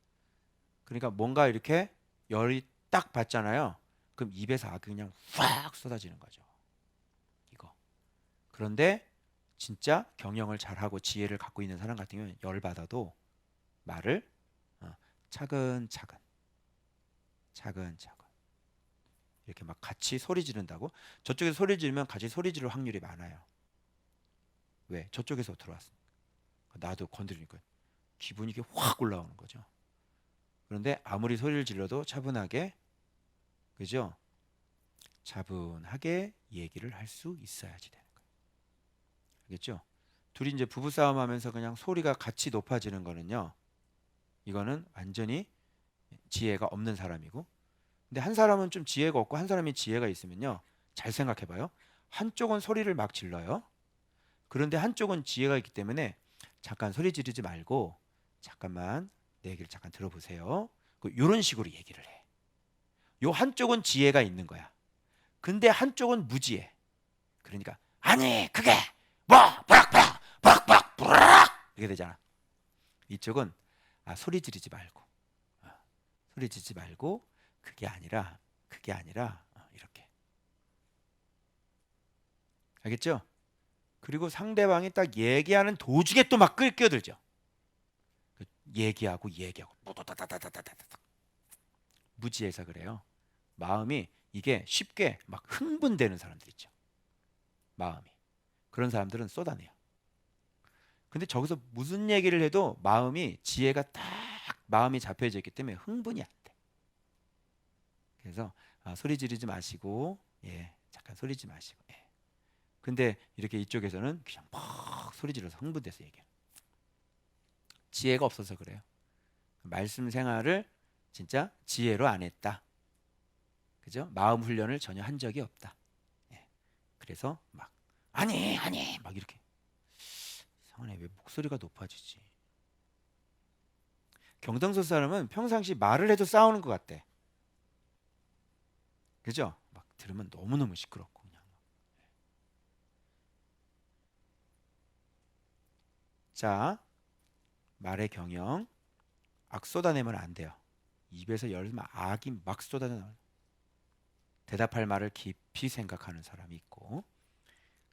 그러니까 뭔가 이렇게 열이 딱 받잖아요. 그럼 입에서 악이 그냥 확 쏟아지는 거죠. 이거. 그런데 진짜 경영을 잘하고 지혜를 갖고 있는 사람 같은 경우는 열 받아도 말을 차근차근 이렇게 막 같이 소리 지른다고. 저쪽에서 소리 지르면 같이 소리 지를 확률이 많아요. 왜? 저쪽에서 들어왔으니까. 나도 건드리니까 기분이 이렇게 확 올라오는 거죠. 그런데 아무리 소리를 질러도 차분하게, 그죠? 차분하게 얘기를 할 수 있어야지 되는 거예요. 알겠죠? 둘이 이제 부부싸움 하면서 그냥 소리가 같이 높아지는 거는요, 이거는 완전히 지혜가 없는 사람이고, 근데 한 사람은 좀 지혜가 없고 한 사람이 지혜가 있으면요, 잘 생각해 봐요. 한쪽은 소리를 막 질러요. 그런데 한쪽은 지혜가 있기 때문에 잠깐 소리 지르지 말고 잠깐만 내 얘기를 잠깐 들어보세요. 이런 식으로 얘기를 해. 요 한쪽은 지혜가 있는 거야. 근데 한쪽은 무지해. 그러니까 아니 그게 뭐 부락부락 부락 이렇게 되잖아. 이쪽은 소리 지르지 말고 소리 지르지 말고 그게 아니라 이렇게. 알겠죠? 그리고 상대방이 딱 얘기하는 도중에 또 막 끼어들죠. 얘기하고 무지해서 그래요. 마음이 이게 쉽게 막 흥분되는 사람들 있죠. 마음이. 그런 사람들은 쏟아내요. 근데 저기서 무슨 얘기를 해도 마음이 지혜가 딱 마음이 잡혀져 있기 때문에 흥분이 안 돼. 그래서 소리 지르지 마시고 잠깐 소리 지르지 마시고 근데 이렇게 이쪽에서는 그냥 막 소리 질러서 흥분돼서 얘기해요. 지혜가 없어서 그래요. 말씀 생활을 진짜 지혜로 안 했다. 그죠? 마음 훈련을 전혀 한 적이 없다. 예. 그래서 막 아니 막 이렇게. 상원에 왜 목소리가 높아지지? 경상도 사람은 평상시 말을 해도 싸우는 것 같대. 그죠? 막 들으면 너무너무 시끄럽고 그냥. 자, 말의 경영. 악 쏟아내면 안 돼요. 입에서 열면 악이 막 쏟아내요. 대답할 말을 깊이 생각하는 사람이 있고,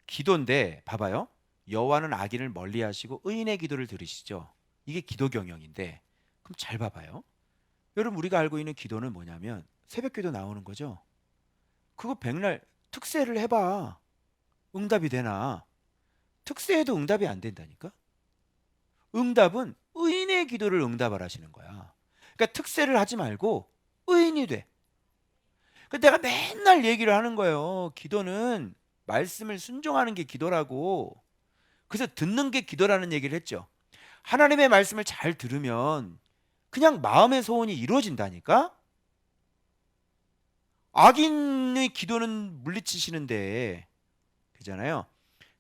기도인데 봐봐요. 여호와는 악인을 멀리하시고 의인의 기도를 들으시죠. 이게 기도 경영인데, 그럼 잘 봐봐요. 여러분, 우리가 알고 있는 기도는 뭐냐면 새벽 기도 나오는 거죠. 그거 백날 특세를 해봐. 응답이 되나? 특세해도 응답이 안 된다니까. 응답은 의인의 기도를 응답을 하시는 거야. 그러니까 특세를 하지 말고 의인이 돼. 그 내가 맨날 얘기를 하는 거예요. 기도는 말씀을 순종하는 게 기도라고. 그래서 듣는 게 기도라는 얘기를 했죠. 하나님의 말씀을 잘 들으면 그냥 마음의 소원이 이루어진다니까. 악인의 기도는 물리치시는데, 그잖아요.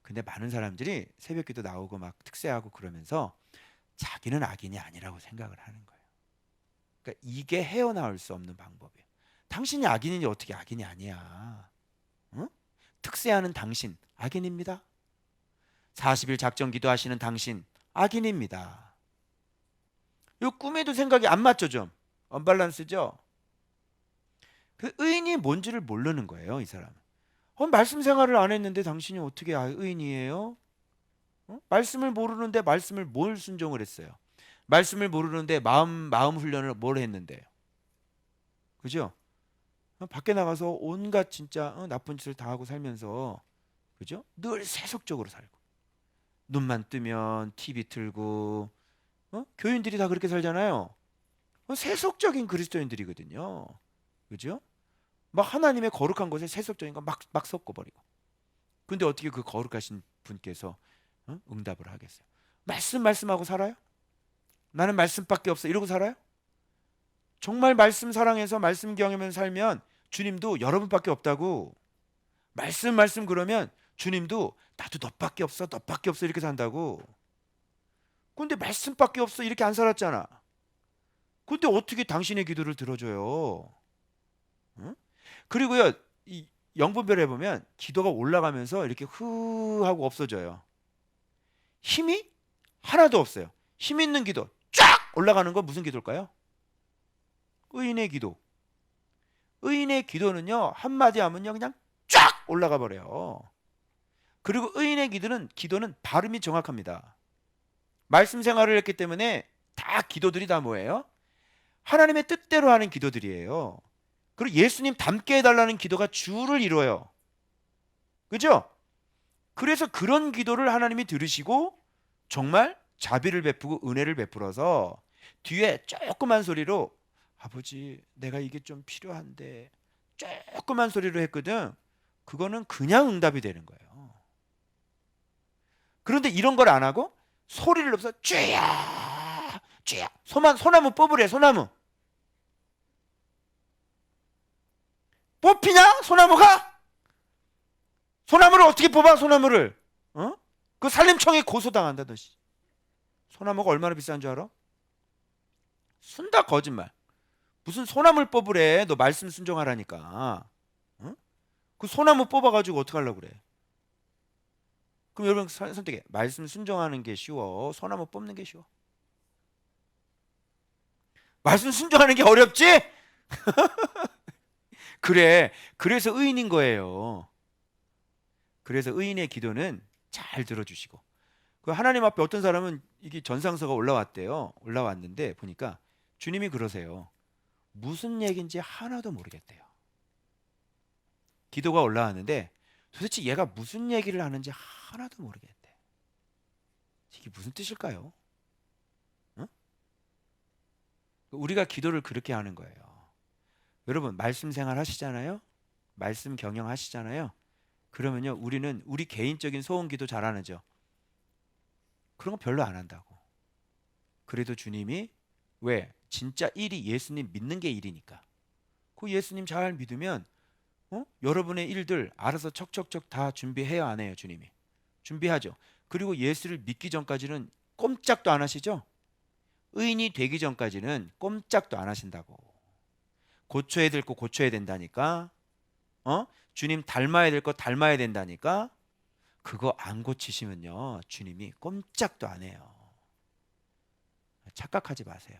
근데 많은 사람들이 새벽 기도 나오고 막 특세하고 그러면서 자기는 악인이 아니라고 생각을 하는 거예요. 그러니까 이게 헤어나올 수 없는 방법이에요. 당신이 악인이니 어떻게 악인이 아니야? 응? 특세하는 당신 악인입니다. 40일 작정 기도하시는 당신 악인입니다. 이 꿈에도 생각이 안 맞죠, 좀 언밸런스죠. 그 의인이 뭔지를 모르는 거예요, 이 사람은. 말씀 생활을 안 했는데 당신이 어떻게 의인이에요? 말씀을 모르는데 말씀을 뭘 순종을 했어요? 말씀을 모르는데 마음 훈련을 뭘 했는데요? 그죠? 밖에 나가서 온갖 진짜 나쁜 짓을 다 하고 살면서, 그죠? 늘 세속적으로 살고, 눈만 뜨면 TV 틀고, 교인들이 다 그렇게 살잖아요. 세속적인 그리스도인들이거든요. 그죠? 막 하나님의 거룩한 것에 세속적인 거 막 섞어버리고. 근데 어떻게 그 거룩하신 분께서 응답을 하겠어요? 말씀하고 살아요? 나는 말씀밖에 없어 이러고 살아요? 정말 말씀 사랑해서 말씀 경험하면서 살면 주님도 여러분밖에 없다고. 말씀 그러면 주님도 나도 너밖에 없어 이렇게 산다고. 근데 말씀밖에 없어 이렇게 안 살았잖아. 근데 어떻게 당신의 기도를 들어줘요? 응? 그리고요, 이 영분별에 보면 기도가 올라가면서 이렇게 흐 하고 없어져요. 힘이 하나도 없어요. 힘 있는 기도 쫙 올라가는 건 무슨 기도일까요? 의인의 기도. 의인의 기도는요, 한마디 하면요 그냥 쫙 올라가 버려요. 그리고 의인의 기도는 발음이 정확합니다. 말씀 생활을 했기 때문에 다 기도들이 다 뭐예요? 하나님의 뜻대로 하는 기도들이에요. 그리고 예수님 닮게 해달라는 기도가 주를 이루어요. 그죠? 그래서 그런 기도를 하나님이 들으시고 정말 자비를 베푸고 은혜를 베풀어서 뒤에 조그만 소리로 아버지 내가 이게 좀 필요한데 조그만 소리로 했거든. 그거는 그냥 응답이 되는 거예요. 그런데 이런 걸 안 하고 소리를 내서 쥐야 쥐야 소나무 뽑으래. 소나무 뽑히냐? 소나무를 어떻게 뽑아? 소나무를 그 산림청에 고소당한다듯이. 소나무가 얼마나 비싼 줄 알아? 순다 거짓말. 무슨 소나무를 뽑으래. 너 말씀 순종하라니까. 그 소나무 뽑아가지고 어떡하려고 그래. 그럼 여러분 선택해. 말씀 순종하는 게 쉬워, 소나무 뽑는 게 쉬워? 말씀 순종하는 게 어렵지? 그래. 그래서 의인인 거예요. 그래서 의인의 기도는 잘 들어주시고. 그 하나님 앞에 어떤 사람은 이게 전상서가 올라왔대요. 올라왔는데 보니까 주님이 그러세요. 무슨 얘기인지 하나도 모르겠대요. 기도가 올라왔는데 도대체 얘가 무슨 얘기를 하는지 하나도 모르겠대. 이게 무슨 뜻일까요? 응? 우리가 기도를 그렇게 하는 거예요. 여러분 말씀 생활 하시잖아요. 말씀 경영 하시잖아요. 그러면요, 우리는 우리 개인적인 소원기도 잘 안 하죠. 그런 거 별로 안 한다고. 그래도 주님이 왜? 진짜 일이 예수님 믿는 게 일이니까. 그 예수님 잘 믿으면 여러분의 일들 알아서 척척척 다 준비해야 안 해요, 주님이. 준비하죠. 그리고 예수를 믿기 전까지는 꼼짝도 안 하시죠? 의인이 되기 전까지는 꼼짝도 안 하신다고. 고쳐야 될 거 고쳐야 된다니까. 주님 닮아야 될 거 닮아야 된다니까. 그거 안 고치시면요, 주님이 꼼짝도 안 해요. 착각하지 마세요.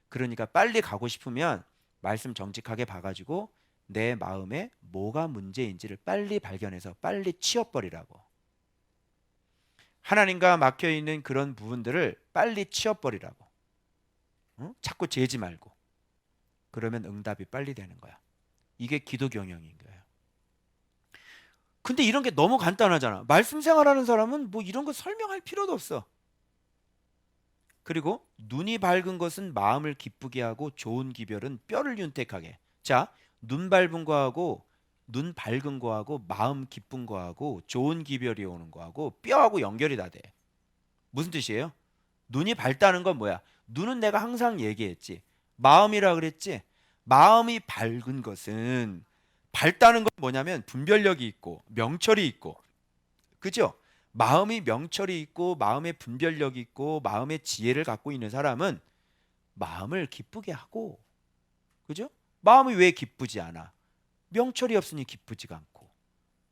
그러니까 빨리 가고 싶으면 말씀 정직하게 봐가지고 내 마음에 뭐가 문제인지를 빨리 발견해서 빨리 치워버리라고. 하나님과 막혀 있는 그런 부분들을 빨리 치워버리라고. 자꾸 재지 말고. 그러면 응답이 빨리 되는 거야. 이게 기도 경영인 거예요. 근데 이런 게 너무 간단하잖아. 말씀 생활하는 사람은 뭐 이런 거 설명할 필요도 없어. 그리고 눈이 밝은 것은 마음을 기쁘게 하고 좋은 기별은 뼈를 윤택하게. 자, 눈 밝은 거하고 눈 밝은 거하고 마음 기쁜 거하고 좋은 기별이 오는 거하고 뼈하고 연결이 다 돼. 무슨 뜻이에요? 눈이 밝다는 건 뭐야? 눈은 내가 항상 얘기했지. 마음이라 그랬지. 마음이 밝은 것은 밝다는 건 뭐냐면 분별력이 있고 명철이 있고, 그죠? 마음이 명철이 있고 마음의 분별력이 있고 마음의 지혜를 갖고 있는 사람은 마음을 기쁘게 하고, 그죠? 마음이 왜 기쁘지 않아? 명철이 없으니 기쁘지가 않고.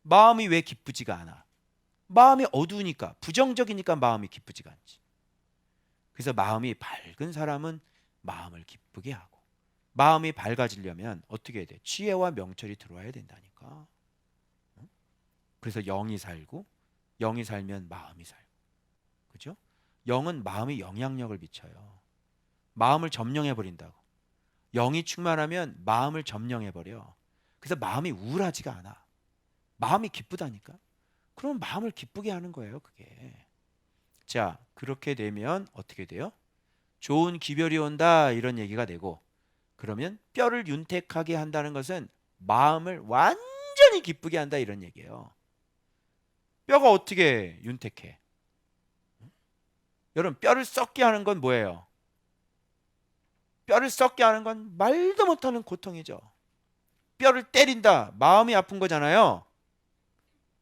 마음이 왜 기쁘지가 않아? 마음이 어두우니까, 부정적이니까 마음이 기쁘지가 않지. 그래서 마음이 밝은 사람은 마음을 기쁘게 하고, 마음이 밝아지려면 어떻게 해야 돼? 지혜와 명철이 들어와야 된다니까. 그래서 영이 살고, 영이 살면 마음이 살고, 그죠? 영은 마음에 영향력을 미쳐요. 마음을 점령해 버린다고. 영이 충만하면 마음을 점령해 버려. 그래서 마음이 우울하지가 않아. 마음이 기쁘다니까. 그럼 마음을 기쁘게 하는 거예요, 그게. 자, 그렇게 되면 어떻게 돼요? 좋은 기별이 온다, 이런 얘기가 되고, 그러면 뼈를 윤택하게 한다는 것은 마음을 완전히 기쁘게 한다, 이런 얘기예요. 뼈가 어떻게 윤택해? 여러분, 뼈를 썩게 하는 건 뭐예요? 뼈를 썩게 하는 건 말도 못하는 고통이죠. 뼈를 때린다, 마음이 아픈 거잖아요.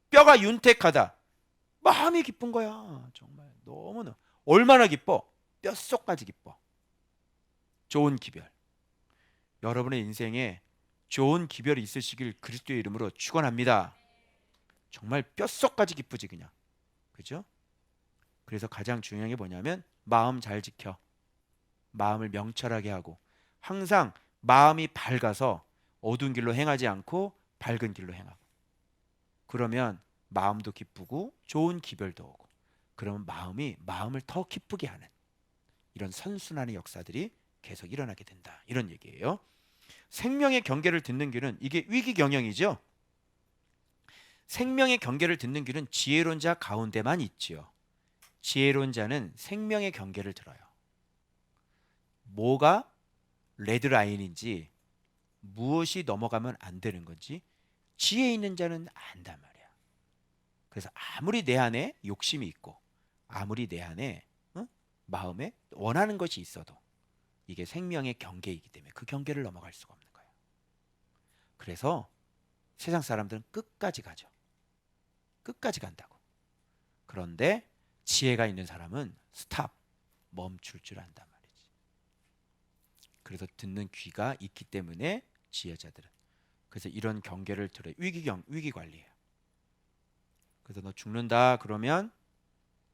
뼈가 윤택하다, 마음이 기쁜 거야. 정말 너무나. 얼마나 기뻐? 뼛속까지 기뻐. 좋은 기별. 여러분의 인생에 좋은 기별이 있으시길 그리스도의 이름으로 축원합니다. 정말 뼛속까지 기쁘지 그냥. 그죠? 그래서 가장 중요한 게 뭐냐면 마음 잘 지켜. 마음을 명철하게 하고 항상 마음이 밝아서 어두운 길로 행하지 않고 밝은 길로 행하고. 그러면 마음도 기쁘고 좋은 기별도 오고. 그러면 마음을 더 기쁘게 하는 이런 선순환의 역사들이 계속 일어나게 된다, 이런 얘기예요. 생명의 경계를 듣는 길은, 이게 위기 경영이죠. 생명의 경계를 듣는 길은 지혜로운 자 가운데만 있지요. 지혜로운 자는 생명의 경계를 들어요. 뭐가 레드라인인지, 무엇이 넘어가면 안 되는 건지 지혜 있는 자는 안단 말이야. 그래서 아무리 내 안에 욕심이 있고 아무리 내 안에 마음에 원하는 것이 있어도 이게 생명의 경계이기 때문에 그 경계를 넘어갈 수가 없는 거예요. 그래서 세상 사람들은 끝까지 가죠. 끝까지 간다고. 그런데 지혜가 있는 사람은 스탑, 멈출 줄 안단 말이지. 그래서 듣는 귀가 있기 때문에 지혜자들은, 그래서 이런 경계를 들어 위기 관리해요. 그래서 너 죽는다 그러면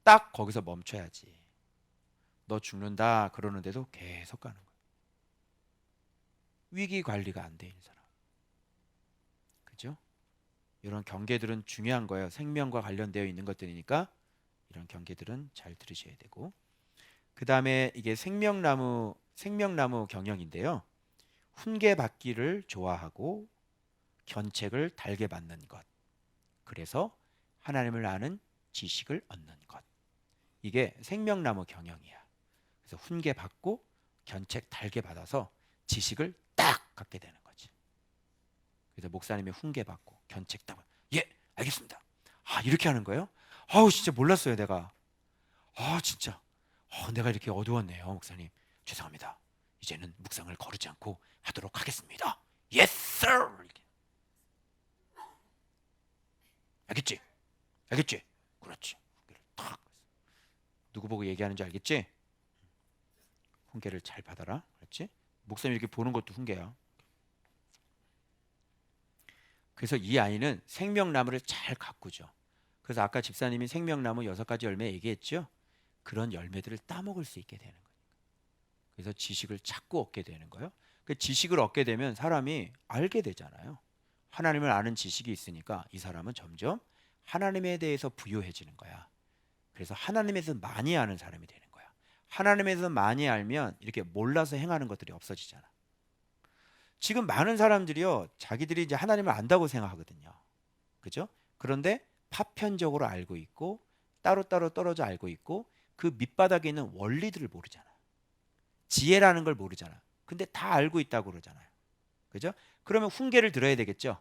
딱 거기서 멈춰야지. 너 죽는다 그러는데도 계속 가는 거야. 위기 관리가 안 돼 있는 사람. 그죠? 이런 경계들은 중요한 거예요. 생명과 관련되어 있는 것들이니까 이런 경계들은 잘 들으셔야 되고. 그 다음에 이게 생명나무 경영인데요. 훈계받기를 좋아하고 견책을 달게 받는 것. 그래서 하나님을 아는 지식을 얻는 것. 이게 생명나무 경영이야. 그래서 훈계받고 견책 달게 받아서 지식을 딱 갖게 되는 거지. 그래서 목사님이 훈계받고 견책 딱, 예, 알겠습니다. 아, 이렇게 하는 거예요? 아우, 진짜 몰랐어요, 내가. 아, 진짜. 내가 이렇게 어두웠네요, 목사님. 죄송합니다. 이제는 묵상을 거르지 않고 하도록 하겠습니다. Yes, sir. 이렇게. 알겠지? 알겠지? 그렇지. 탁. 누구 보고 얘기하는지 알겠지? 훈계를 잘 받아라. 그렇지? 목사님 이렇게 보는 것도 훈계야. 그래서 이 아이는 생명나무를 잘 가꾸죠. 그래서 아까 집사님이 생명나무 6가지 열매 얘기했죠. 그런 열매들을 따먹을 수 있게 되는 거예요. 그래서 지식을 자꾸 얻게 되는 거예요. 그 지식을 얻게 되면 사람이 알게 되잖아요. 하나님을 아는 지식이 있으니까 이 사람은 점점 하나님에 대해서 부유해지는 거야. 그래서 하나님에 대해서 많이 아는 사람이 되는 거야. 하나님에 대해서 많이 알면 이렇게 몰라서 행하는 것들이 없어지잖아. 지금 많은 사람들이요, 자기들이 이제 하나님을 안다고 생각하거든요. 그죠? 그런데 파편적으로 알고 있고 따로따로 떨어져 알고 있고 그 밑바닥에 있는 원리들을 모르잖아. 지혜라는 걸 모르잖아. 근데 다 알고 있다고 그러잖아요. 그죠? 그러면 훈계를 들어야 되겠죠.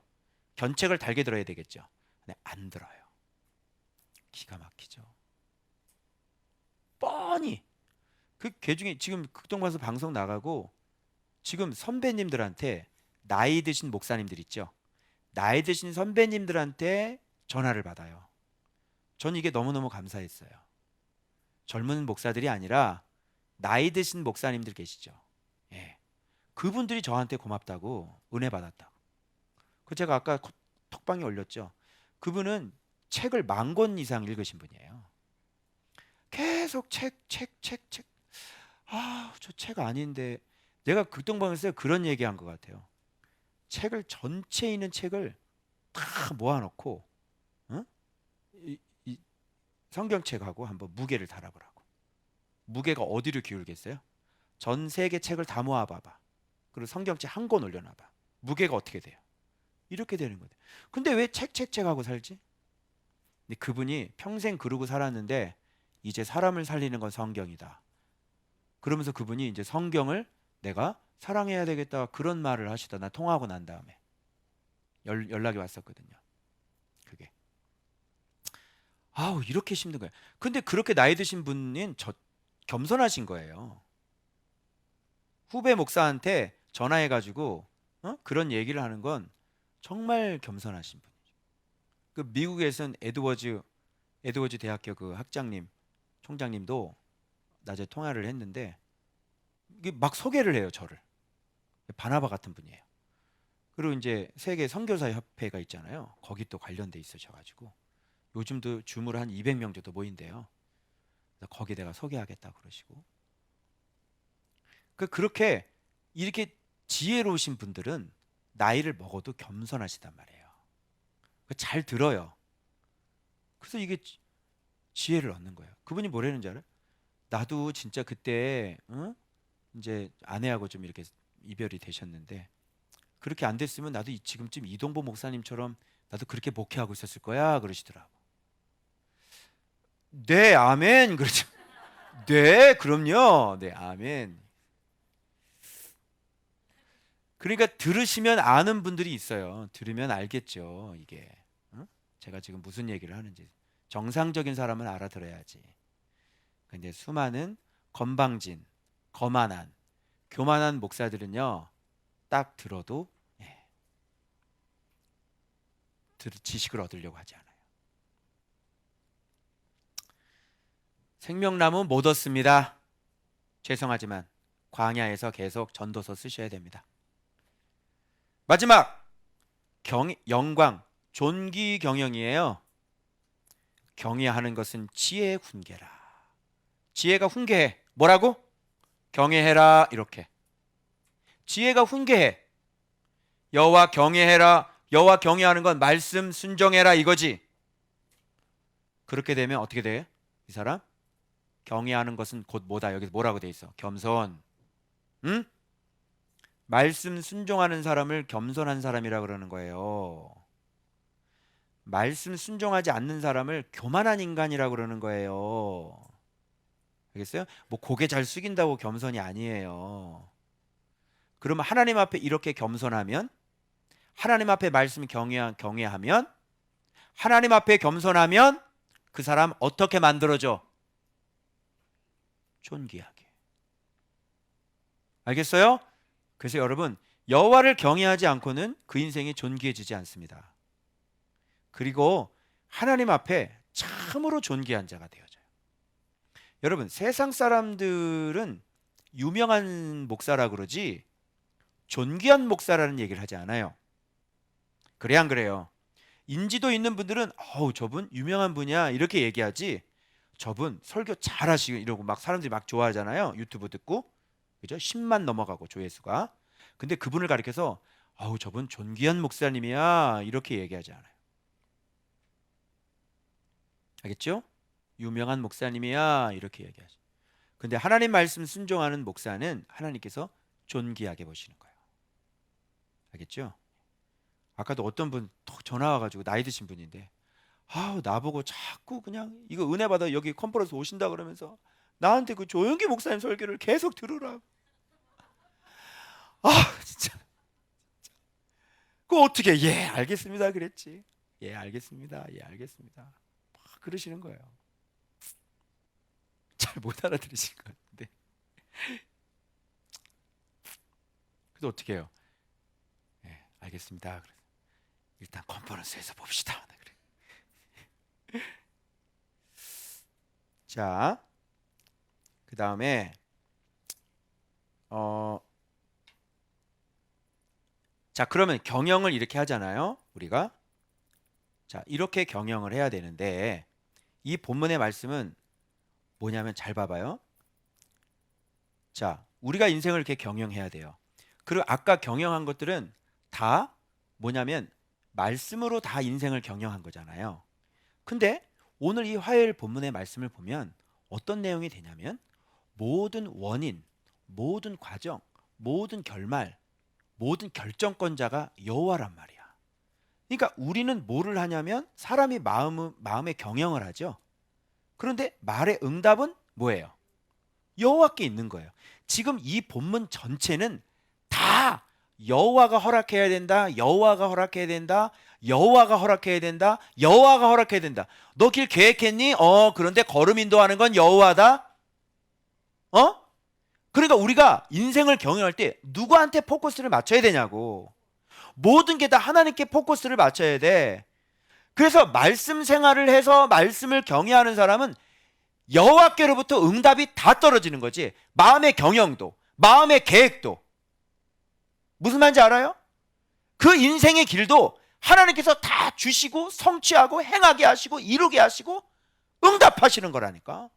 견책을 달게 들어야 되겠죠. 근데 안 들어요. 기가 막히죠. 뻔히 그 개중에 지금 극동방송 방송 나가고 지금 선배님들한테 나이 드신 목사님들 있죠. 나이 드신 선배님들한테 전화를 받아요. 전 이게 너무너무 감사했어요. 젊은 목사들이 아니라 나이 드신 목사님들 계시죠. 예. 그분들이 저한테 고맙다고 은혜 받았다고. 그 제가 아까 톡방에 올렸죠. 그분은 책을 10,000권 이상 읽으신 분이에요. 계속 책. 아, 저 책 아닌데. 내가 극동방에서 그런 얘기한 것 같아요. 책을 전체 있는 책을 다 모아놓고 이 성경책하고 한번 무게를 달아보라고. 무게가 어디로 기울겠어요? 전 세계 책을 다 모아봐봐. 그리고 성경책 한 권 올려놔봐. 무게가 어떻게 돼요? 이렇게 되는 거예요. 근데 왜 책 하고 살지? 근데 그분이 평생 그러고 살았는데 이제 사람을 살리는 건 성경이다. 그러면서 그분이 이제 성경을 내가 사랑해야 되겠다 그런 말을 하시다. 나 통화하고 난 다음에 연락이 왔었거든요. 그게 아우 이렇게 힘든 거예요. 근데 그렇게 나이 드신 분은 겸손하신 거예요. 후배 목사한테 전화해가지고 그런 얘기를 하는 건 정말 겸손하신 분이죠. 그 미국에선 에드워즈 대학교 그 학장님 총장님도 낮에 통화를 했는데 이게 막 소개를 해요 저를. 바나바 같은 분이에요. 그리고 이제 세계 선교사 협회가 있잖아요. 거기 또 관련돼 있으셔가지고 요즘도 줌으로 한 200명 정도 모인대요. 그래서 거기 내가 소개하겠다 그러시고. 그렇게 이렇게 지혜로우신 분들은 나이를 먹어도 겸손하시단 말이에요. 잘 들어요. 그래서 이게 지혜를 얻는 거예요. 그분이 뭐라는 줄 알아요? 나도 진짜 그때 이제 아내하고 좀 이렇게 이별이 되셨는데 그렇게 안 됐으면 나도 지금쯤 이동보 목사님처럼 나도 그렇게 목회하고 있었을 거야 그러시더라고. 네, 아멘. 그렇죠. 네, 그럼요. 네, 아멘. 그러니까 들으시면 아는 분들이 있어요. 들으면 알겠죠. 이게 제가 지금 무슨 얘기를 하는지. 정상적인 사람은 알아들어야지. 근데 수많은 건방진, 거만한, 교만한 목사들은요. 딱 들어도 지식을 얻으려고 하지 않아요. 생명나무 못 얻습니다. 죄송하지만 광야에서 계속 전도서 쓰셔야 됩니다. 마지막 영광 존귀 경영이에요. 경외하는 것은 지혜의 훈계라. 지혜가 훈계해. 뭐라고? 경외해라 이렇게. 지혜가 훈계해. 여호와 경외해라. 여호와 경외하는 건 말씀 순종해라 이거지. 그렇게 되면 어떻게 돼? 이 사람? 경외하는 것은 곧 뭐다. 여기서 뭐라고 돼 있어? 겸손. 응? 말씀 순종하는 사람을 겸손한 사람이라 그러는 거예요. 말씀 순종하지 않는 사람을 교만한 인간이라 그러는 거예요. 알겠어요? 뭐 고개 잘 숙인다고 겸손이 아니에요. 그러면 하나님 앞에 이렇게 겸손하면 하나님 앞에 말씀 경외하면 하나님 앞에 겸손하면 그 사람 어떻게 만들어져? 존귀하게. 알겠어요? 그래서 여러분, 여호와를 경외하지 않고는 그 인생이 존귀해지지 않습니다. 그리고 하나님 앞에 참으로 존귀한 자가 되어져요. 여러분, 세상 사람들은 유명한 목사라 그러지 존귀한 목사라는 얘기를 하지 않아요. 그래 안 그래요? 인지도 있는 분들은 저분 유명한 분이야 이렇게 얘기하지, 저분 설교 잘하시고 이러고 막 사람들이 막 좋아하잖아요. 유튜브 듣고. 그죠? 10만 넘어가고 조회수가. 근데 그분을 가리켜서 저분 존귀한 목사님이야 이렇게 얘기하지 않아요. 알겠죠? 유명한 목사님이야 이렇게 얘기하죠. 근데 하나님 말씀 순종하는 목사는 하나님께서 존귀하게 보시는 거예요. 알겠죠? 아까도 어떤 분 전화 와가지고 나이 드신 분인데 나보고 자꾸 그냥 이거 은혜 받아 여기 컨퍼런스 오신다 그러면서 나한테 그 조영기 목사님 설교를 계속 들으라고. 진짜 그 어떻게 알겠습니다 그랬지. 알겠습니다. 알겠습니다. 막 그러시는 거예요. 잘 못 알아들으실 것 같은데. 그래서 어떻게 해요? 알겠습니다. 일단 컨퍼런스에서 봅시다. 그래. 자, 그 다음에 자, 그러면 경영을 이렇게 하잖아요. 우리가 자, 이렇게 경영을 해야 되는데 이 본문의 말씀은 뭐냐면 잘 봐봐요. 자, 우리가 인생을 이렇게 경영해야 돼요. 그리고 아까 경영한 것들은 다 뭐냐면 말씀으로 다 인생을 경영한 거잖아요. 근데 오늘 이 화요일 본문의 말씀을 보면 어떤 내용이 되냐면 모든 원인, 모든 과정, 모든 결말, 모든 결정권자가 여호와란 말이야. 그러니까 우리는 뭐를 하냐면 사람이 마음의 경영을 하죠. 그런데 말의 응답은 뭐예요? 여호와께 있는 거예요. 지금 이 본문 전체는 다 여호와가 허락해야 된다. 여호와가 허락해야 된다. 여호와가 허락해야 된다. 여호와가 허락해야 된다. 너 길 계획했니? 그런데 걸음 인도하는 건 여호와다. 그러니까 우리가 인생을 경영할 때 누구한테 포커스를 맞춰야 되냐고. 모든 게 다 하나님께 포커스를 맞춰야 돼. 그래서 말씀 생활을 해서 말씀을 경외하는 사람은 여호와께로부터 응답이 다 떨어지는 거지. 마음의 경영도, 마음의 계획도. 무슨 말인지 알아요? 그 인생의 길도 하나님께서 다 주시고 성취하고 행하게 하시고 이루게 하시고 응답하시는 거라니까.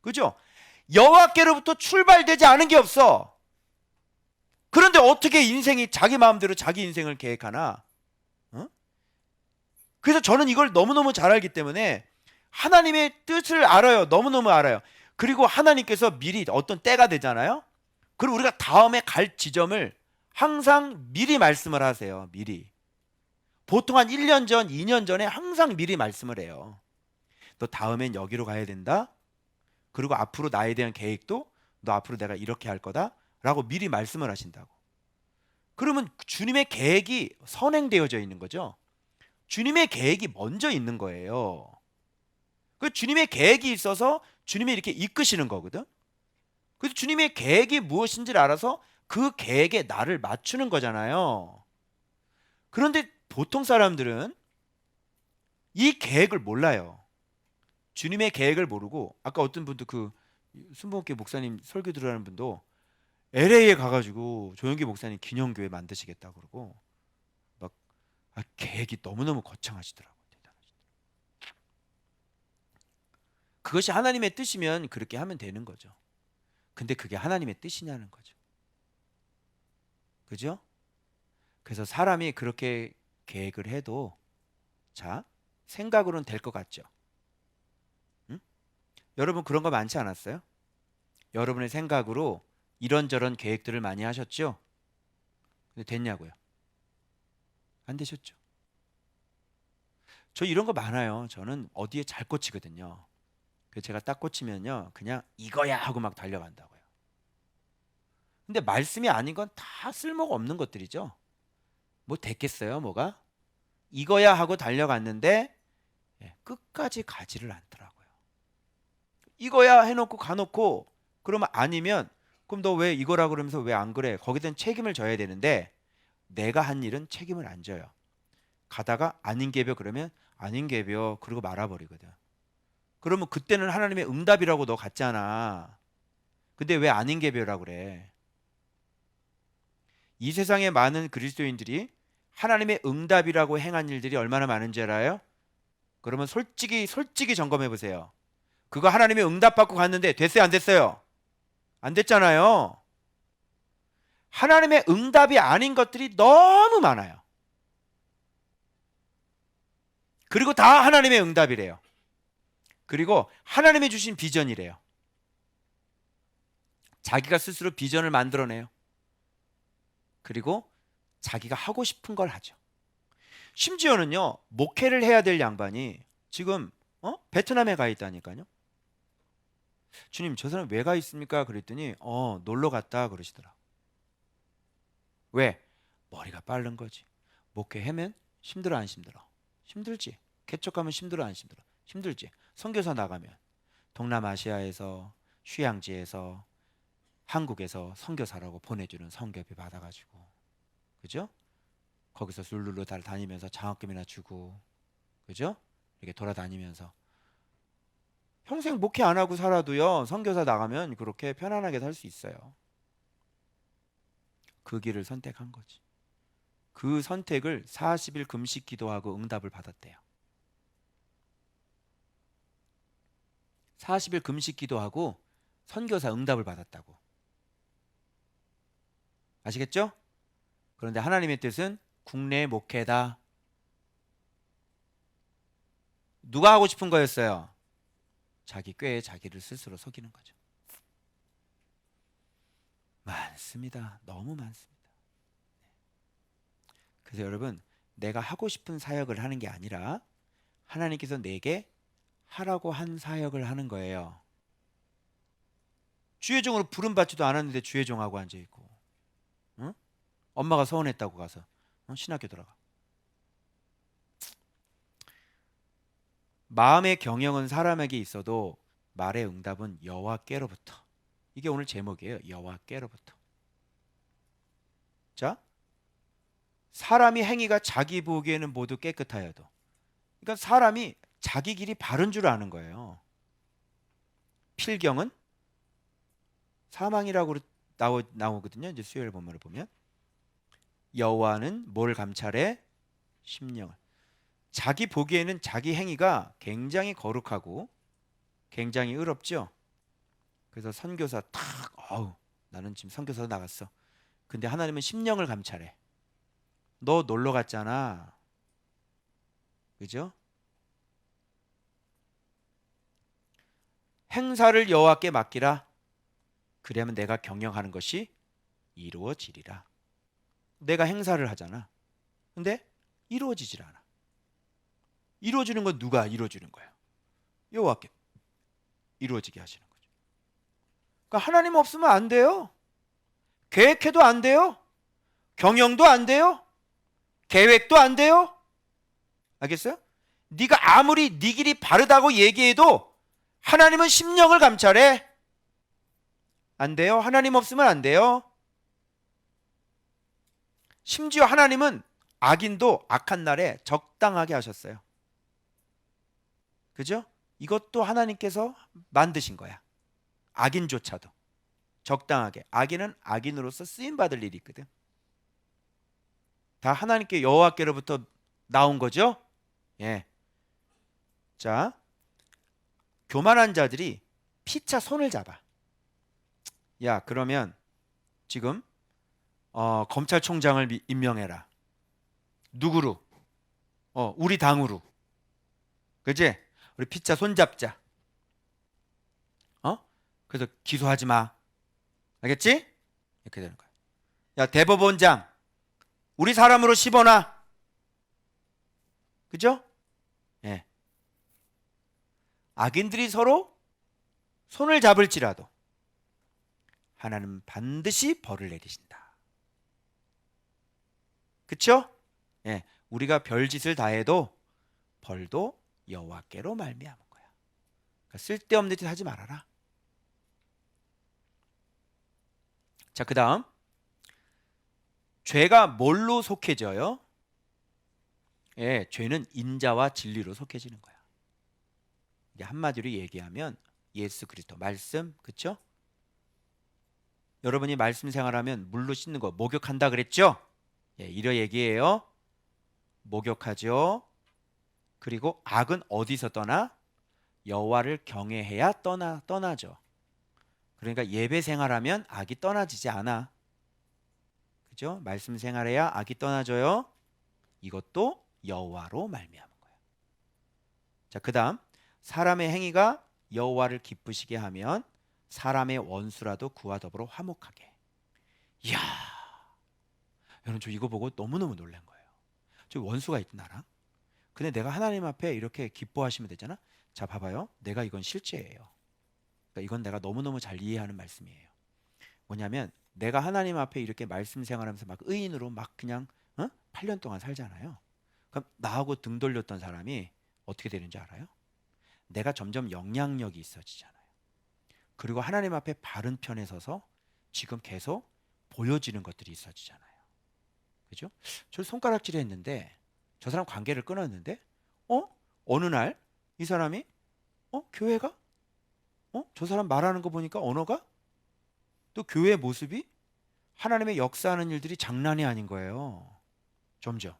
그죠? 여호와께로부터 출발되지 않은 게 없어. 그런데 어떻게 인생이 자기 마음대로 자기 인생을 계획하나? 그래서 저는 이걸 너무너무 잘 알기 때문에 하나님의 뜻을 알아요. 너무너무 알아요. 그리고 하나님께서 미리 어떤 때가 되잖아요. 그리고 우리가 다음에 갈 지점을 항상 미리 말씀을 하세요. 미리. 보통 한 1년 전, 2년 전에 항상 미리 말씀을 해요. 너 다음엔 여기로 가야 된다. 그리고 앞으로 나에 대한 계획도 너 앞으로 내가 이렇게 할 거다 라고 미리 말씀을 하신다고. 그러면 주님의 계획이 선행되어져 있는 거죠. 주님의 계획이 먼저 있는 거예요. 그 주님의 계획이 있어서 주님이 이렇게 이끄시는 거거든. 그래서 주님의 계획이 무엇인지를 알아서 그 계획에 나를 맞추는 거잖아요. 그런데 보통 사람들은 이 계획을 몰라요. 주님의 계획을 모르고 아까 어떤 분도 그 순복음교회 목사님 설교 들으라는 분도 LA에 가가지고 조영기 목사님 기념교회 만드시겠다 그러고 막 계획이 너무너무 거창하시더라고요. 그것이 하나님의 뜻이면 그렇게 하면 되는 거죠. 근데 그게 하나님의 뜻이냐는 거죠. 그죠? 그래서 사람이 그렇게 계획을 해도 자, 생각으로는 될 것 같죠. 응? 여러분 그런 거 많지 않았어요? 여러분의 생각으로 이런저런 계획들을 많이 하셨죠? 근데 됐냐고요? 안 되셨죠? 저 이런 거 많아요. 저는 어디에 잘 꽂히거든요. 그래서 제가 딱 꽂히면요 그냥 이거야 하고 막 달려간다고요. 근데 말씀이 아닌 건 다 쓸모가 없는 것들이죠. 뭐 됐겠어요 뭐가? 이거야 하고 달려갔는데 끝까지 가지를 않더라고요. 이거야 해놓고 가놓고 그러면 아니면 그럼 너 왜 이거라 그러면서 왜 안 그래? 거기든 책임을 져야 되는데 내가 한 일은 책임을 안 져요. 가다가 아닌 개벼 그러면 아닌 개벼 그러고 말아버리거든. 그러면 그때는 하나님의 응답이라고 너 갔잖아. 근데 왜 아닌 개벼라 그래? 이 세상에 많은 그리스도인들이 하나님의 응답이라고 행한 일들이 얼마나 많은지 알아요? 그러면 솔직히 점검해 보세요. 그거 하나님의 응답 받고 갔는데 됐어요, 안 됐어요? 안 됐잖아요. 하나님의 응답이 아닌 것들이 너무 많아요. 그리고 다 하나님의 응답이래요. 그리고 하나님이 주신 비전이래요. 자기가 스스로 비전을 만들어내요. 그리고 자기가 하고 싶은 걸 하죠. 심지어는요, 목회를 해야 될 양반이 지금 베트남에 가 있다니까요. 주님, 저 사람 왜 가 있습니까? 그랬더니 놀러 갔다 그러시더라. 왜? 머리가 빠른 거지. 목회하면 힘들어 안 힘들어? 힘들지. 개척하면 힘들어 안 힘들어? 힘들지. 선교사 나가면 동남아시아에서 휴양지에서 한국에서 선교사라고 보내주는 선교비 받아가지고, 그죠? 거기서 룰루루 달 다니면서 장학금이나 주고, 그죠? 이렇게 돌아다니면서 평생 목회 안 하고 살아도요, 선교사 나가면 그렇게 편안하게 살 수 있어요. 그 길을 선택한 거지. 그 선택을 40일 금식 기도하고 응답을 받았대요. 40일 금식 기도하고 선교사 응답을 받았다고. 아시겠죠? 그런데 하나님의 뜻은 국내 목회다. 누가 하고 싶은 거였어요? 자기 꾀에 자기를 스스로 속이는 거죠. 많습니다. 너무 많습니다. 그래서 여러분, 내가 하고 싶은 사역을 하는 게 아니라 하나님께서 내게 하라고 한 사역을 하는 거예요. 주의종으로 부름받지도 않았는데 주의종하고 앉아있고, 응? 엄마가 서운했다고 가서 신학교 들어가. 마음의 경영은 사람에게 있어도 말의 응답은 여호와께로부터. 이게 오늘 제목이에요. 여호와께로부터. 자, 사람이 행위가 자기 보기에는 모두 깨끗하여도, 그러니까 사람이 자기 길이 바른 줄 아는 거예요. 필경은 사망이라고 나오거든요. 이제 수요일 본문을 보면 여호와는 뭘 감찰해? 심령을. 자기 보기에는 자기 행위가 굉장히 거룩하고 굉장히 의롭죠. 그래서 선교사 나는 지금 선교사 나갔어. 근데 하나님은 심령을 감찰해. 너 놀러 갔잖아. 그죠? 행사를 여호와께 맡기라. 그러면 내가 경영하는 것이 이루어지리라. 내가 행사를 하잖아. 근데 이루어지질 않아. 이루어지는 건 누가 이루어주는 거야? 여호와께 이루어지게 하시는 거죠. 그러니까 하나님 없으면 안 돼요. 계획해도 안 돼요. 경영도 안 돼요. 계획도 안 돼요. 알겠어요? 네가 아무리 네 길이 바르다고 얘기해도 하나님은 심령을 감찰해. 안 돼요. 하나님 없으면 안 돼요. 심지어 하나님은 악인도 악한 날에 적당하게 하셨어요. 그죠? 이것도 하나님께서 만드신 거야. 악인조차도 적당하게. 악인은 악인으로서 쓰임받을 일이 있거든. 다 하나님께 여호와께로부터 나온 거죠. 예. 자, 교만한 자들이 피차 손을 잡아. 야, 그러면 지금 검찰총장을 임명해라. 누구로? 우리 당으로. 그지? 우리 피차 손잡자. 그래서 기소하지 마. 알겠지? 이렇게 되는 거야. 야, 대법원장 우리 사람으로 씹어놔. 그죠? 예. 악인들이 서로 손을 잡을지라도 하나님은 반드시 벌을 내리신다. 그쵸? 예. 우리가 별짓을 다해도 벌도 여호와께로 말미암은 거야. 그러니까 쓸데없는 짓 하지 말아라. 자, 그 다음 죄가 뭘로 속해져요? 예, 죄는 인자와 진리로 속해지는 거야. 이게 한마디로 얘기하면 예수 그리스도 말씀, 그쵸? 여러분이 말씀 생활하면 물로 씻는 거 목욕한다 그랬죠? 예, 이런 얘기예요. 목욕하죠. 그리고 악은 어디서 떠나? 여호와를 경외해야 떠나죠. 그러니까 예배 생활하면 악이 떠나지지 않아. 그죠? 말씀 생활해야 악이 떠나져요. 이것도 여호와로 말미암은 거야. 자, 그다음 사람의 행위가 여호와를 기쁘시게 하면 사람의 원수라도 그와 더불어 화목하게. 이야, 여러분 저 이거 보고 너무너무 놀란 거예요. 저 원수가 있던 나랑. 근데 내가 하나님 앞에 이렇게 기뻐하시면 되잖아. 자, 봐봐요. 내가 이건 실제예요. 그러니까 이건 내가 너무너무 잘 이해하는 말씀이에요. 뭐냐면 내가 하나님 앞에 이렇게 말씀 생활하면서 막 의인으로 막 그냥 8년 동안 살잖아요. 그럼 나하고 등 돌렸던 사람이 어떻게 되는지 알아요? 내가 점점 영향력이 있어지잖아요. 그리고 하나님 앞에 바른 편에 서서 지금 계속 보여지는 것들이 있어지잖아요. 그죠? 저 손가락질을 했는데 저 사람 관계를 끊었는데 어느 날 이 사람이 교회가 저 사람 말하는 거 보니까 언어가 또 교회 모습이 하나님의 역사하는 일들이 장난이 아닌 거예요. 점점.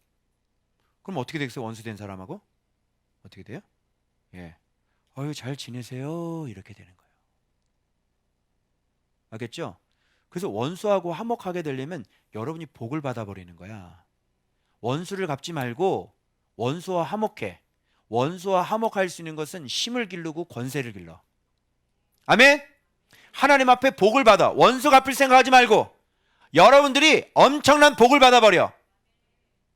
그럼 어떻게 되겠어요? 원수된 사람하고 어떻게 돼요? 예, 잘 지내세요 이렇게 되는 거예요. 알겠죠? 그래서 원수하고 화목하게 되려면 여러분이 복을 받아버리는 거야. 원수를 갚지 말고 원수와 화목해. 원수와 화목할 수 있는 것은 힘을 기르고 권세를 길러. 아멘? 하나님 앞에 복을 받아. 원수 갚을 생각하지 말고 여러분들이 엄청난 복을 받아버려.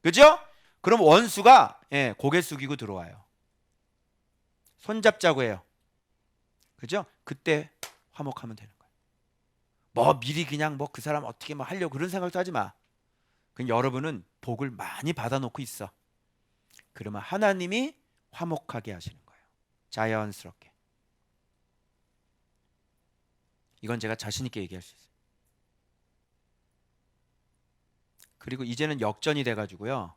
그죠? 그럼 원수가 고개 숙이고 들어와요. 손잡자고 해요. 그죠? 그때 화목하면 되는 거예요. 뭐 미리 그냥 뭐 그 사람 어떻게 뭐 하려고 그런 생각도 하지 마. 그럼 여러분은 복을 많이 받아놓고 있어. 그러면 하나님이 화목하게 하시는 거예요. 자연스럽게. 이건 제가 자신 있게 얘기할 수 있어요. 그리고 이제는 역전이 돼가지고요.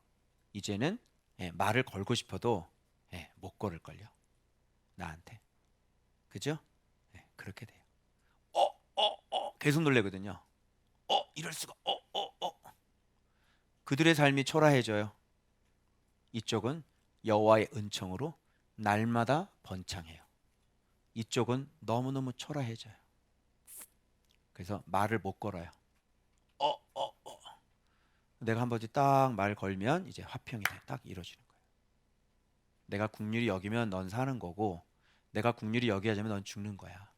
이제는 말을 걸고 싶어도 못 걸을걸요. 나한테. 그죠? 그렇게 돼요. 계속 놀래거든요. 이럴 수가. 그들의 삶이 초라해져요. 이쪽은 여호와의 은총으로 날마다 번창해요. 이쪽은 너무너무 초라해져요. 그래서 말을 못 걸어요. 내가 한 번씩 딱 말 걸면 이제 화평이 딱 이루어지는 거예요. 내가 긍휼히 여기면 넌 사는 거고 내가 긍휼히 여기지 않으면 넌 죽는 거야.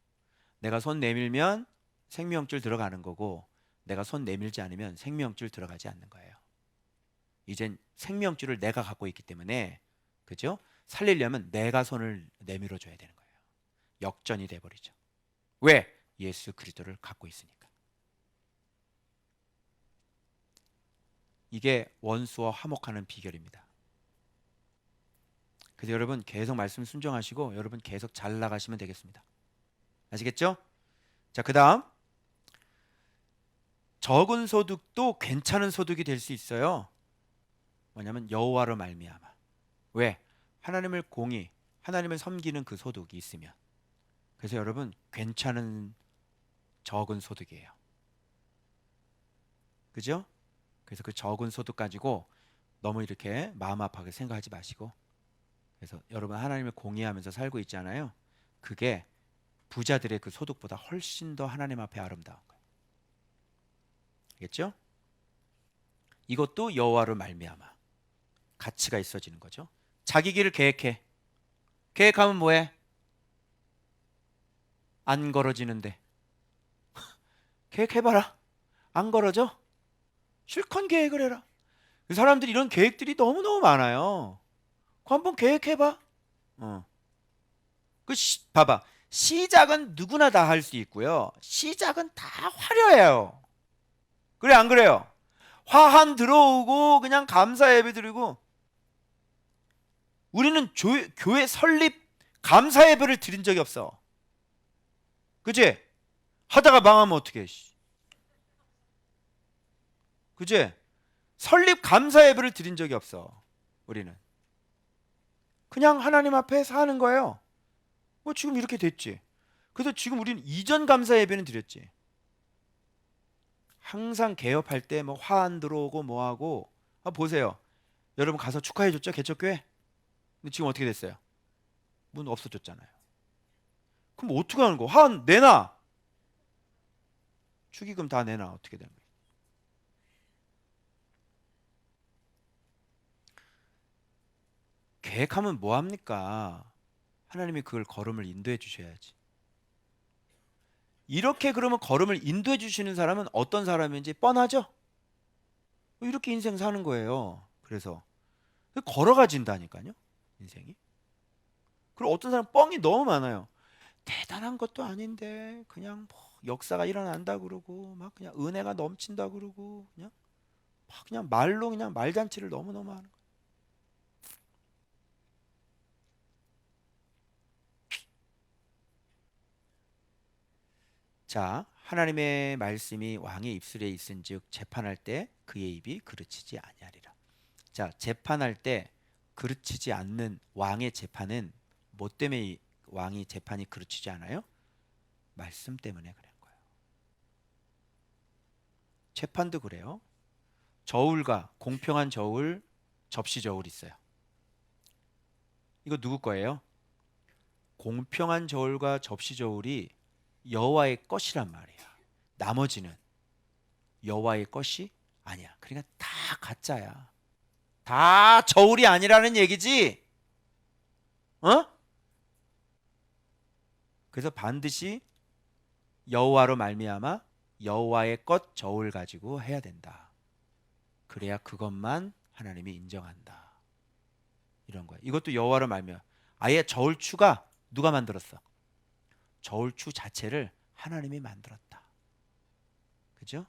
내가 손 내밀면 생명줄 들어가는 거고 내가 손 내밀지 않으면 생명줄 들어가지 않는 거예요. 이젠 생명줄을 내가 갖고 있기 때문에 그죠? 살리려면 내가 손을 내밀어 줘야 되는 거예요. 역전이 돼버리죠. 왜? 예수 그리스도를 갖고 있으니까. 이게 원수와 화목하는 비결입니다. 그래서 여러분 계속 말씀 순종하시고 여러분 계속 잘 나가시면 되겠습니다. 아시겠죠? 자, 그 다음 적은 소득도 괜찮은 소득이 될 수 있어요. 뭐냐면 여호와로 말미암아. 왜? 하나님을 공의, 하나님을 섬기는 그 소득이 있으면. 그래서 여러분 괜찮은 적은 소득이에요. 그죠? 그래서 그 적은 소득 가지고 너무 이렇게 마음 아파하게 생각하지 마시고 그래서 여러분 하나님을 공의하면서 살고 있잖아요. 그게 부자들의 그 소득보다 훨씬 더 하나님 앞에 아름다운 거예요. 알겠죠? 이것도 여호와로 말미암아 가치가 있어지는 거죠. 자기 길을 계획해. 계획하면 뭐해? 안 걸어지는데 계획해봐라. 안 걸어져? 실컷 계획을 해라. 사람들이 이런 계획들이 너무너무 많아요. 그거 한번 계획해봐. 봐봐. 시작은 누구나 다 할 수 있고요. 시작은 다 화려해요. 그래 안 그래요? 화 한 들어오고 그냥 감사 예배 드리고 우리는 교회 설립 감사 예배를 드린 적이 없어. 그지? 하다가 망하면 어떡해. 그지? 설립 감사 예배를 드린 적이 없어. 우리는 그냥 하나님 앞에 사는 거예요. 뭐 지금 이렇게 됐지. 그래서 지금 우리는 이전 감사 예배는 드렸지. 항상 개업할 때 뭐 화안 들어오고 뭐하고. 보세요. 여러분 가서 축하해줬죠, 개척교회? 근데 지금 어떻게 됐어요? 문 없어졌잖아요. 그럼 어떻게 하는 거? 화안 내놔. 축의금 다 내놔. 어떻게 되는 거예요? 계획하면 뭐 합니까? 하나님이 그걸 걸음을 인도해 주셔야지. 이렇게 그러면 걸음을 인도해 주시는 사람은 어떤 사람인지 뻔하죠? 이렇게 인생 사는 거예요. 그래서 걸어가진다니까요, 인생이. 그리고 어떤 사람 뻥이 너무 많아요. 대단한 것도 아닌데 그냥 뭐 역사가 일어난다 그러고 막 그냥 은혜가 넘친다 그러고 그냥 막 그냥 말로 그냥 말잔치를 너무너무 하는 거예요. 자, 하나님의 말씀이 왕의 입술에 있은즉 재판할 때 그의 입이 그르치지 아니하리라. 자, 재판할 때 그르치지 않는 왕의 재판은 뭐 때문에 왕이 재판이 그르치지 않아요? 말씀 때문에 그런 거예요. 재판도 그래요. 저울과 공평한 저울, 접시 저울 있어요. 이거 누구 거예요? 공평한 저울과 접시 저울이 여호와의 것이란 말이야. 나머지는 여호와의 것이 아니야. 그러니까 다 가짜야. 다 저울이 아니라는 얘기지. 어? 그래서 반드시 여호와로 말미암아 여호와의 것 저울 가지고 해야 된다. 그래야 그것만 하나님이 인정한다. 이런 거야. 이것도 여호와로 말미암아. 아예 저울추가 누가 만들었어? 저울추 자체를 하나님이 만들었다. 그죠?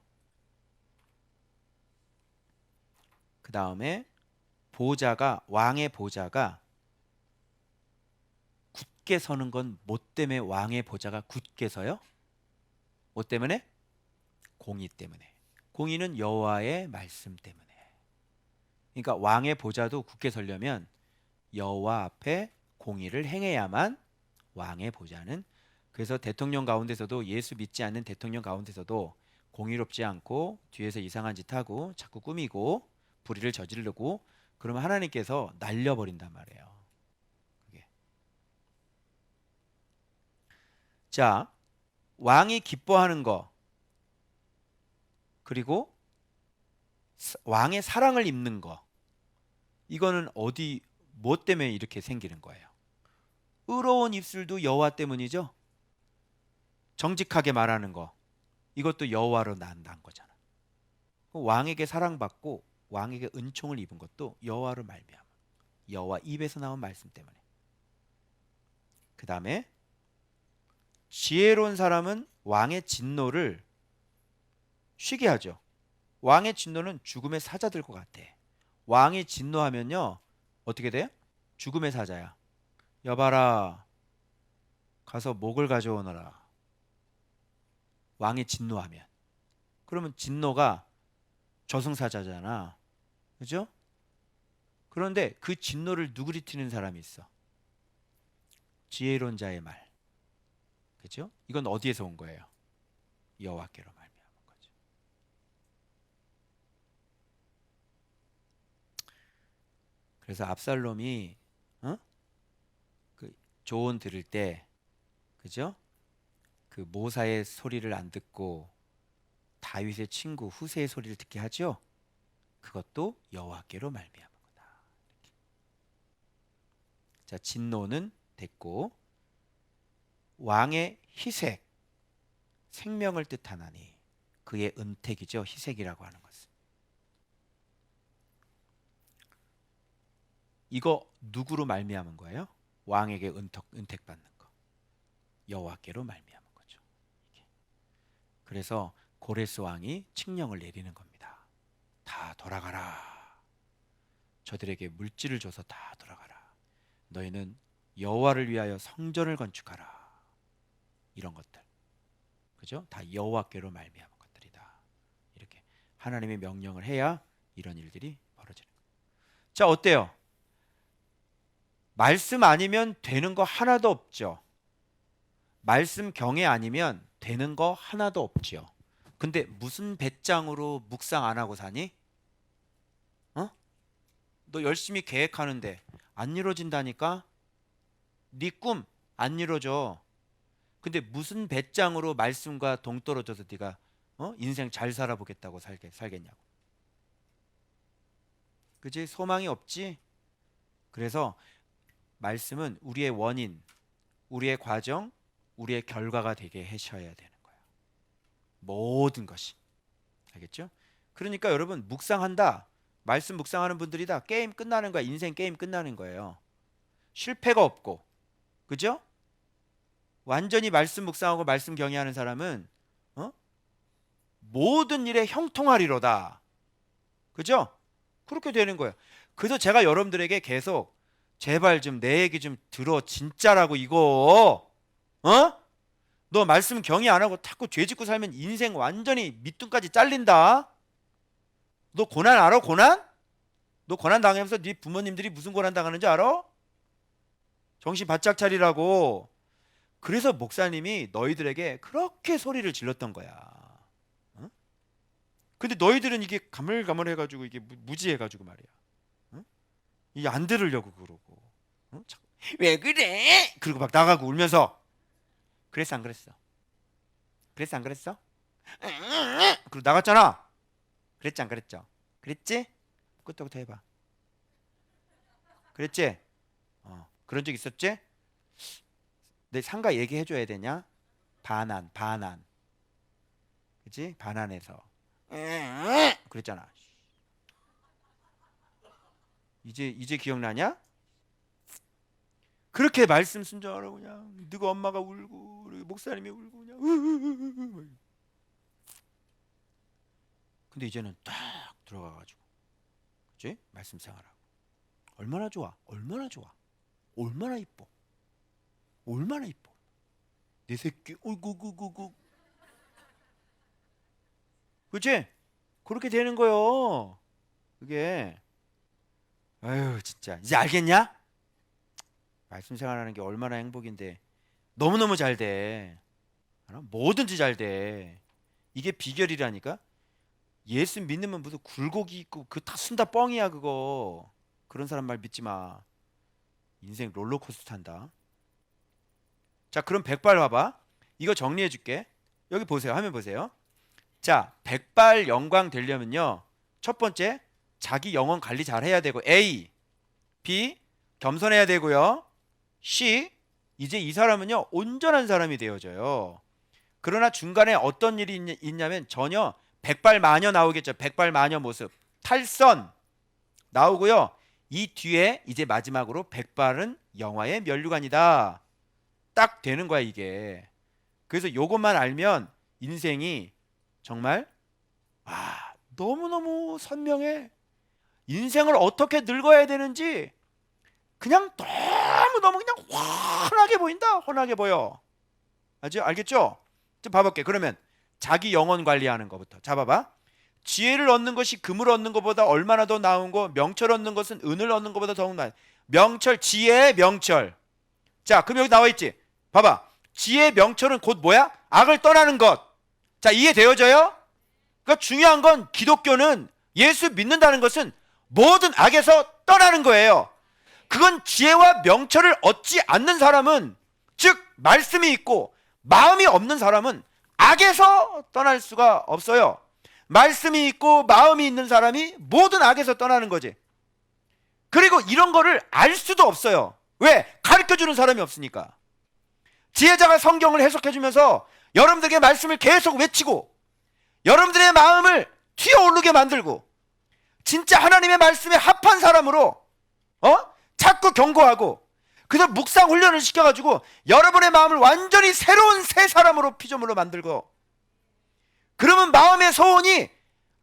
그 다음에 보좌가 왕의 보좌가 굳게 서는 건 뭐 때문에 왕의 보좌가 굳게 서요? 뭐 때문에? 공의 때문에. 공의는 여호와의 말씀 때문에. 그러니까 왕의 보좌도 굳게 서려면 여호와 앞에 공의를 행해야만 왕의 보좌는. 그래서 대통령 가운데서도 예수 믿지 않는 대통령 가운데서도 공의롭지 않고 뒤에서 이상한 짓 하고 자꾸 꾸미고 불의를 저지르고 그러면 하나님께서 날려버린단 말이에요. 그게. 자, 왕이 기뻐하는 거 그리고 왕의 사랑을 입는 거 이거는 어디 뭐 때문에 이렇게 생기는 거예요? 의로운 입술도 여호와 때문이죠. 정직하게 말하는 거 이것도 여호와로 난 거잖아. 왕에게 사랑받고 왕에게 은총을 입은 것도 여호와로 말미암아. 여호와 입에서 나온 말씀 때문에. 그 다음에 지혜로운 사람은 왕의 진노를 쉬게 하죠. 왕의 진노는 죽음의 사자들 것 같아. 왕이 진노하면요 어떻게 돼? 죽음의 사자야. 여봐라 가서 목을 가져오너라. 왕이 진노하면. 그러면 진노가 저승사자잖아. 그죠? 그런데 그 진노를 누그리티는 사람이 있어. 지혜로운 자의 말. 그죠? 이건 어디에서 온 거예요? 여호와께로 말미암은 거죠. 그래서 압살롬이 그 조언 들을 때 그죠? 그 모사의 소리를 안 듣고 다윗의 친구 후세의 소리를 듣게 하죠. 그것도 여호와께로 말미암은 거다. 이렇게. 자, 진노는 됐고 왕의 희색 생명을 뜻하나니 그의 은택이죠. 희색이라고 하는 것은. 이거 누구로 말미암은 거예요? 왕에게 은택 받는 거. 여호와께로 말미암은 거죠. 이게. 그래서 고레스 왕이 칙령을 내리는 겁니다. 다 돌아가라. 저들에게 물질을 줘서 다 돌아가라. 너희는 여호와를 위하여 성전을 건축하라. 이런 것들, 그죠? 다 여호와께로 말미암은 것들이다. 이렇게 하나님의 명령을 해야 이런 일들이 벌어지는 거예요. 자, 어때요? 말씀 아니면 되는 거 하나도 없죠. 말씀 경외 아니면 되는 거 하나도 없죠. 근데 무슨 배짱으로 묵상 안 하고 사니? 어? 너 열심히 계획하는데 안 이루어진다니까? 네 꿈 안 이루어져. 근데 무슨 배짱으로 말씀과 동떨어져서 네가 인생 잘 살아보겠다고 살겠냐고. 그지? 소망이 없지? 그래서 말씀은 우리의 원인, 우리의 과정, 우리의 결과가 되게 하셔야 되는 거야. 모든 것이. 알겠죠? 그러니까 여러분, 묵상한다. 말씀 묵상하는 분들이다. 게임 끝나는 거야. 인생 게임 끝나는 거예요. 실패가 없고. 그죠? 완전히 말씀 묵상하고 말씀 경외하는 사람은 모든 일에 형통하리로다. 그죠? 그렇게 되는 거예요. 그래서 제가 여러분들에게 계속 제발 좀 내 얘기 좀 들어. 진짜라고 이거. 너 말씀 경외 안 하고 자꾸 죄 짓고 살면 인생 완전히 밑둥까지 잘린다. 너 고난 알아? 고난? 너 고난 당하면서 네 부모님들이 무슨 고난 당하는지 알아? 정신 바짝 차리라고. 그래서 목사님이 너희들에게 그렇게 소리를 질렀던 거야. 근데 너희들은 이게 가물가물해가지고 이게 무지해가지고 말이야. 이게 안 들으려고 그러고. 왜 그래? 그리고 막 나가고 울면서. 그랬어 안 그랬어? 그랬어 안 그랬어? 그리고 나갔잖아. 그랬지 안 그랬죠? 그랬지? 그때부터 해봐. 그랬지? 그런 적 있었지? 내 상가 얘기해줘야 되냐? 반한. 그치? 반한해서 그랬잖아. 이제 기억나냐? 그렇게 말씀 순종하라고 그냥. 너가 엄마가 울고 목사님이 울고 그냥. 근데 이제는 딱 들어가가지고, 그치? 말씀 생활하고. 얼마나 좋아? 얼마나 좋아? 얼마나 이뻐? 얼마나 이뻐? 내 새끼, 어이구. 그치? 그렇게 되는 거요. 그게. 아유, 진짜. 이제 알겠냐? 말씀 생활하는 게 얼마나 행복인데. 너무너무 잘 돼. 뭐든지 잘 돼. 이게 비결이라니까? 예수 믿으면 무슨 굴곡이 있고 그 다 순다 뻥이야 그거. 그런 사람 말 믿지 마. 인생 롤러코스터 탄다. 자, 그럼 백발 봐봐. 이거 정리해 줄게. 여기 보세요. 화면 보세요. 자, 백발 영광 되려면요, 첫 번째, 자기 영혼 관리 잘 해야 되고, A, B, 겸손해야 되고요, C, 이제 이 사람은요 온전한 사람이 되어져요. 그러나 중간에 어떤 일이 있냐면 전혀 백발마녀 나오겠죠. 백발마녀 모습, 탈선 나오고요. 이 뒤에 이제 마지막으로 백발은 영화의 면류관이다. 딱 되는 거야 이게. 그래서 요것만 알면 인생이 정말 너무너무 선명해. 인생을 어떻게 늙어야 되는지 그냥 너무너무 그냥 훤하게 보인다. 훤하게 보여. 알겠죠? 좀 봐볼게. 그러면 자기 영혼 관리하는 것부터. 자, 봐봐. 지혜를 얻는 것이 금을 얻는 것보다 얼마나 더 나은 거, 명철 얻는 것은 은을 얻는 것보다 더욱 나은. 명철, 지혜, 명철. 자, 그럼 여기 나와 있지. 봐봐. 지혜, 명철은 곧 뭐야? 악을 떠나는 것. 자, 이해되어져요? 그러니까 중요한 건 기독교는 예수 믿는다는 것은 모든 악에서 떠나는 거예요. 그건 지혜와 명철을 얻지 않는 사람은, 즉 말씀이 있고 마음이 없는 사람은 악에서 떠날 수가 없어요. 말씀이 있고 마음이 있는 사람이 모든 악에서 떠나는 거지. 그리고 이런 거를 알 수도 없어요. 왜? 가르쳐주는 사람이 없으니까. 지혜자가 성경을 해석해주면서 여러분들에게 말씀을 계속 외치고 여러분들의 마음을 튀어오르게 만들고 진짜 하나님의 말씀에 합한 사람으로 자꾸 경고하고, 그래서 묵상 훈련을 시켜가지고 여러분의 마음을 완전히 새로운 새 사람으로 피조물로 만들고, 그러면 마음의 소원이,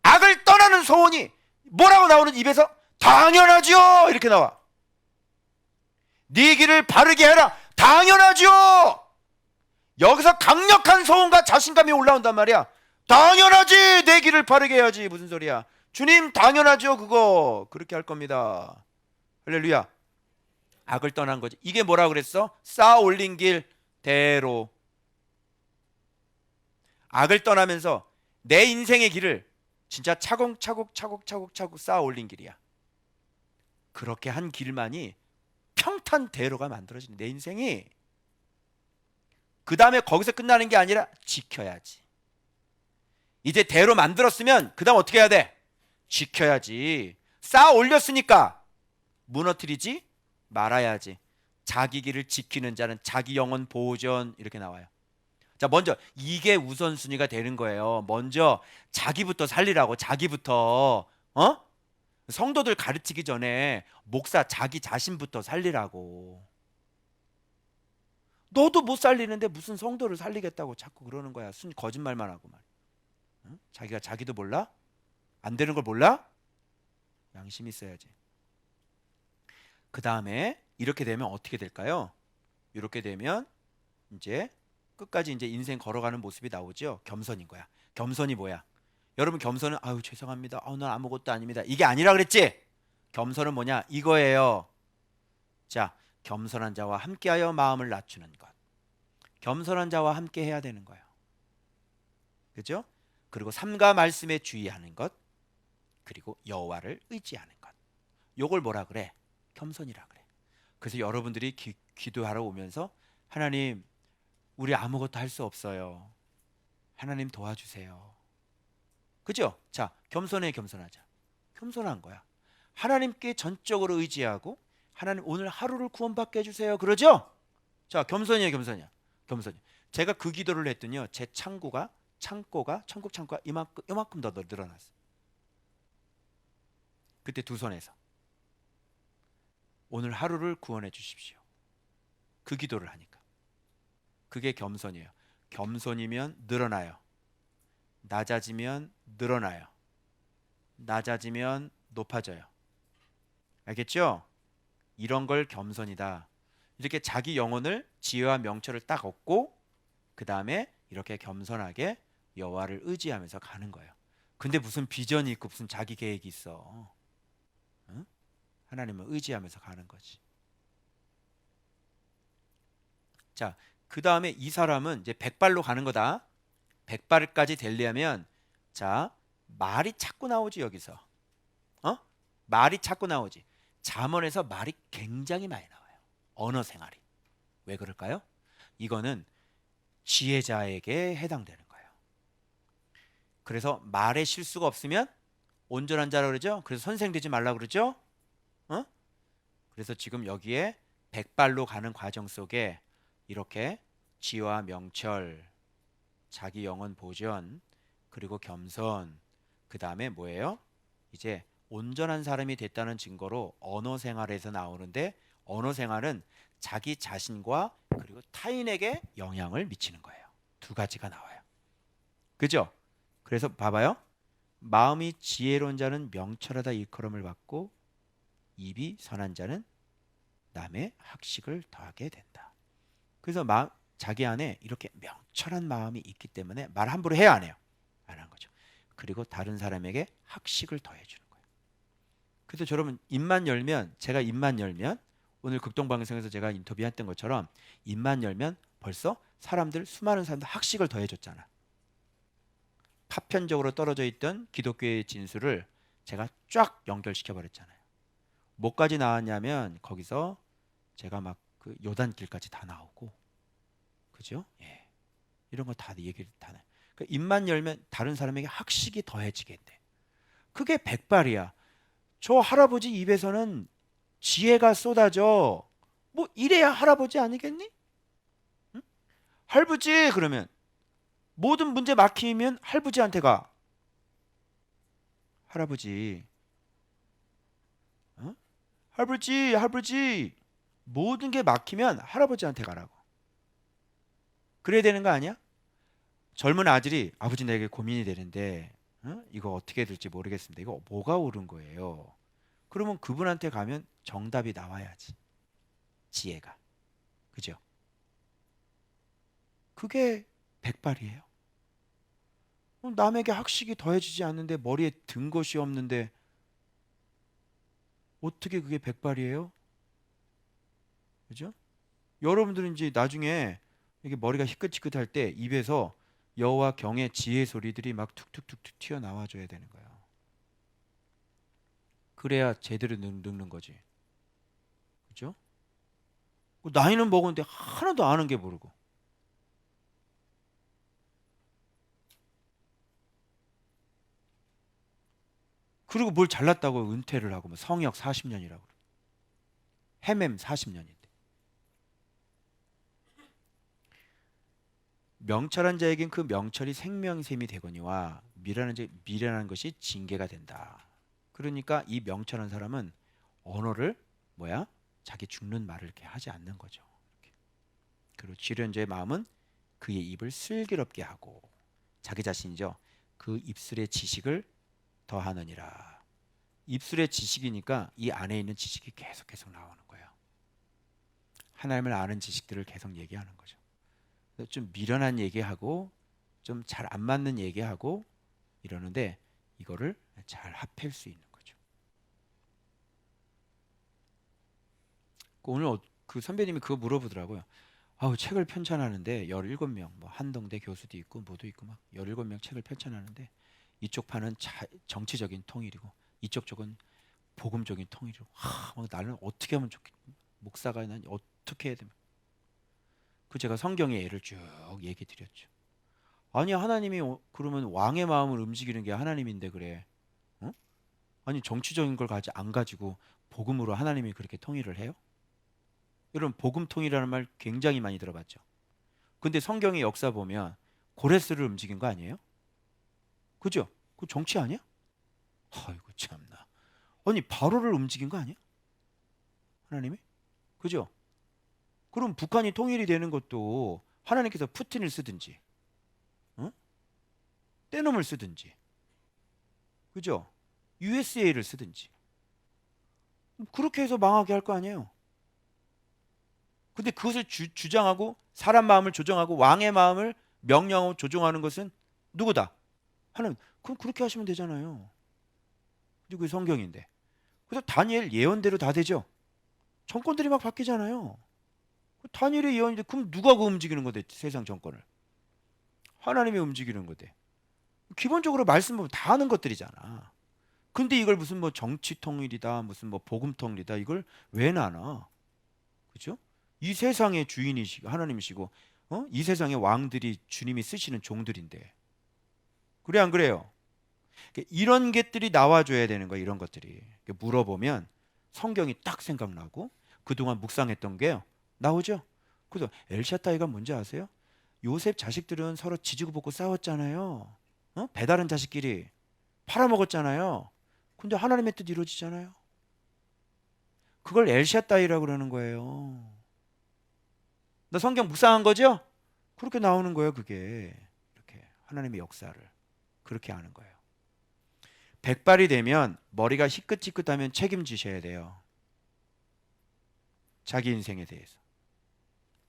악을 떠나는 소원이 뭐라고 나오는 입에서? 당연하죠 이렇게 나와. 네 길을 바르게 해라. 당연하죠. 여기서 강력한 소원과 자신감이 올라온단 말이야. 당연하지. 내 길을 바르게 해야지. 무슨 소리야. 주님 당연하죠. 그거 그렇게 할 겁니다. 할렐루야. 악을 떠난 거지. 이게 뭐라 그랬어? 쌓아 올린 길대로. 악을 떠나면서 내 인생의 길을 진짜 차곡차곡 쌓아 올린 길이야. 그렇게 한 길만이 평탄대로가 만들어지는 내 인생이. 그 다음에 거기서 끝나는 게 아니라 지켜야지. 이제 대로 만들었으면 그 다음 어떻게 해야 돼? 지켜야지. 쌓아 올렸으니까 무너뜨리지 말아야지. 자기 길을 지키는 자는 자기 영혼 보존 이렇게 나와요. 자, 먼저 이게 우선순위가 되는 거예요. 먼저 자기부터 살리라고. 자기부터. 성도들 가르치기 전에 목사 자기 자신부터 살리라고. 너도 못 살리는데 무슨 성도를 살리겠다고 자꾸 그러는 거야. 거짓말만 하고 말. 자기가 자기도 몰라? 안 되는 걸 몰라? 양심이 있어야지. 그 다음에 이렇게 되면 어떻게 될까요? 이렇게 되면 이제 끝까지 이제 인생 걸어가는 모습이 나오죠. 겸손인 거야. 겸손이 뭐야? 여러분 겸손은 아유 죄송합니다. 난 아무것도 아닙니다. 이게 아니라 그랬지? 겸손은 뭐냐? 이거예요. 자, 겸손한 자와 함께하여 마음을 낮추는 것. 겸손한 자와 함께 해야 되는 거예요. 그죠? 그리고 삼가 말씀에 주의하는 것. 그리고 여호와를 의지하는 것. 요걸 뭐라 그래? 겸손이라 그래. 그래서 여러분들이 기도하러 오면서 하나님 우리 아무것도 할 수 없어요. 하나님 도와주세요. 그죠? 자, 겸손하자. 겸손한 거야. 하나님께 전적으로 의지하고 하나님 오늘 하루를 구원받게 해주세요. 그러죠? 자, 겸손이야. 제가 그 기도를 했더니요. 제 창고가 천국 창고가 이만큼 더 늘어났어. 그때 두 손에서 오늘 하루를 구원해 주십시오. 그 기도를 하니까. 그게 겸손이에요. 겸손이면 늘어나요. 낮아지면 늘어나요. 낮아지면 높아져요. 알겠죠? 이런 걸 겸손이다. 이렇게 자기 영혼을 지혜와 명철을 딱 얻고 그 다음에 이렇게 겸손하게 여호와를 의지하면서 가는 거예요. 근데 무슨 비전이 있고 무슨 자기 계획이 있어? 응? 하나님을 의지하면서 가는 거지. 자, 그 다음에 이 사람은 이제 100발로 가는 거다. 100발까지 되려면 자, 말이 자꾸 나오지 여기서. 말이 자꾸 나오지. 잠언에서 말이 굉장히 많이 나와요. 언어 생활이. 왜 그럴까요? 이거는 지혜자에게 해당되는 거예요. 그래서 말에 실수가 없으면 온전한 자라고 그러죠. 그래서 선생 되지 말라고 그러죠. 그래서 지금 여기에 100발로 가는 과정 속에 이렇게 지혜와 명철, 자기 영혼 보존, 그리고 겸손, 그 다음에 뭐예요? 이제 온전한 사람이 됐다는 증거로 언어 생활에서 나오는데 언어 생활은 자기 자신과 그리고 타인에게 영향을 미치는 거예요. 두 가지가 나와요. 그죠? 그래서 봐봐요. 마음이 지혜로운 자는 명철하다 일컬음을 받고 입이 선한 자는 남의 학식을 더하게 된다. 그래서 자기 안에 이렇게 명철한 마음이 있기 때문에 말 함부로 해야 안 해요. 안 한 거죠. 그리고 다른 사람에게 학식을 더해주는 거예요. 그래서 여러분 제가 입만 열면 오늘 극동방송에서 제가 인터뷰했던 것처럼 입만 열면 벌써 수많은 사람들 학식을 더해줬잖아. 파편적으로 떨어져 있던 기독교의 진수를 제가 쫙 연결시켜 버렸잖아요. 뭐까지 나왔냐면 거기서 제가 막 그 요단길까지 다 나오고, 그죠? 예, 이런 거 다 얘기를 다 해. 그러니까 입만 열면 다른 사람에게 학식이 더해지게 돼. 그게 100발이야. 저 할아버지 입에서는 지혜가 쏟아져. 뭐 이래야 할아버지 아니겠니? 응? 할부지 그러면 모든 문제 막히면 할부지한테 가. 할아버지, 할부지 모든 게 막히면 할아버지한테 가라고. 그래야 되는 거 아니야? 젊은 아들이 아버지 내게 고민이 되는데 이거 어떻게 될지 모르겠습니다. 이거 뭐가 옳은 거예요? 그러면 그분한테 가면 정답이 나와야지. 지혜가. 그죠? 그게 백발이에요. 남에게 학식이 더해지지 않는데 머리에 든 것이 없는데 어떻게 그게 백발이에요? 그죠? 여러분들은 이제 나중에 이게 머리가 희끗희끗할 때 입에서 여호와 경의 지혜 소리들이 막 툭툭툭툭 튀어나와줘야 되는 거예요. 그래야 제대로 늙는 거지. 그죠? 나이는 먹었는데 하나도 아는 게 모르고. 그리고 뭘 잘났다고 은퇴를 하고 뭐 성역 40년이라고 그래. 헤맴 40년인데. 명철한 자에겐 그 명철이 생명샘이 되거니와 미련한 것이 징계가 된다. 그러니까 이 명철한 사람은 언어를 뭐야? 자기 죽는 말을 이렇게 하지 않는 거죠. 이렇게. 그리고 지련자의 마음은 그의 입을 슬기롭게 하고 자기 자신이죠. 그 입술의 지식을 더하느니라. 입술의 지식이니까 이 안에 있는 지식이 계속 나오는 거예요. 하나님을 아는 지식들을 계속 얘기하는 거죠. 좀 미련한 얘기하고 좀 잘 안 맞는 얘기하고 이러는데 이거를 잘 합할 수 있는 거죠. 오늘 그 선배님이 그거 물어보더라고요. 아우 책을 편찬하는데 17명 뭐 한동대 교수도 있고 뭐도 있고 막 17명 책을 편찬하는데 이쪽 판은 정치적인 통일이고 이쪽 쪽은 복음적인 통일이고 막 나는 어떻게 하면 좋겠 목사가 난 어떻게 해야 되면 그 제가 성경의 예를 쭉 얘기 드렸죠. 아니 하나님이 그러면 왕의 마음을 움직이는 게 하나님인데 그래. 어? 아니 정치적인 걸 안 가지고 복음으로 하나님이 그렇게 통일을 해요? 여러분 복음 통일이라는 말 굉장히 많이 들어봤죠. 근데 성경의 역사 보면 고레스를 움직인 거 아니에요? 그죠? 그 정치 아니야? 아이고 참나. 아니 바로를 움직인 거 아니야? 하나님이? 그죠? 그럼 북한이 통일이 되는 것도 하나님께서 푸틴을 쓰든지 어? 떼놈을 쓰든지 그죠? USA를 쓰든지 그렇게 해서 망하게 할 거 아니에요. 근데 그것을 주장하고 사람 마음을 조정하고 왕의 마음을 명령하고 조종하는 것은 누구다? 하나님. 그럼 그렇게 하시면 되잖아요. 그리고 그 성경인데. 그래서 다니엘 예언대로 다 되죠. 정권들이 막 바뀌잖아요. 다니엘의 예언인데 그럼 누가 그 움직이는 거대? 세상 정권을. 하나님이 움직이는 거대. 기본적으로 말씀 보면 다 하는 것들이잖아. 근데 이걸 무슨 뭐 정치 통일이다, 무슨 뭐 복음 통일이다 이걸 왜 나눠? 그죠? 이 세상의 주인이시고 하나님이시고 이 세상의 왕들이 주님이 쓰시는 종들인데 그래 안 그래요? 이런 것들이 나와줘야 되는 거야. 이런 것들이 물어보면 성경이 딱 생각나고 그동안 묵상했던 게 나오죠. 그래서 엘샤다이가 뭔지 아세요? 요셉 자식들은 서로 지지고 볶고 싸웠잖아요. 배다른 자식끼리 팔아먹었잖아요. 근데 하나님의 뜻 이루어지잖아요. 그걸 엘샤다이라고 그러는 거예요. 나 성경 묵상한 거죠? 그렇게 나오는 거예요. 그게 이렇게 하나님의 역사를 그렇게 하는 거예요. 백발이 되면 머리가 희끗희끗하면 책임지셔야 돼요. 자기 인생에 대해서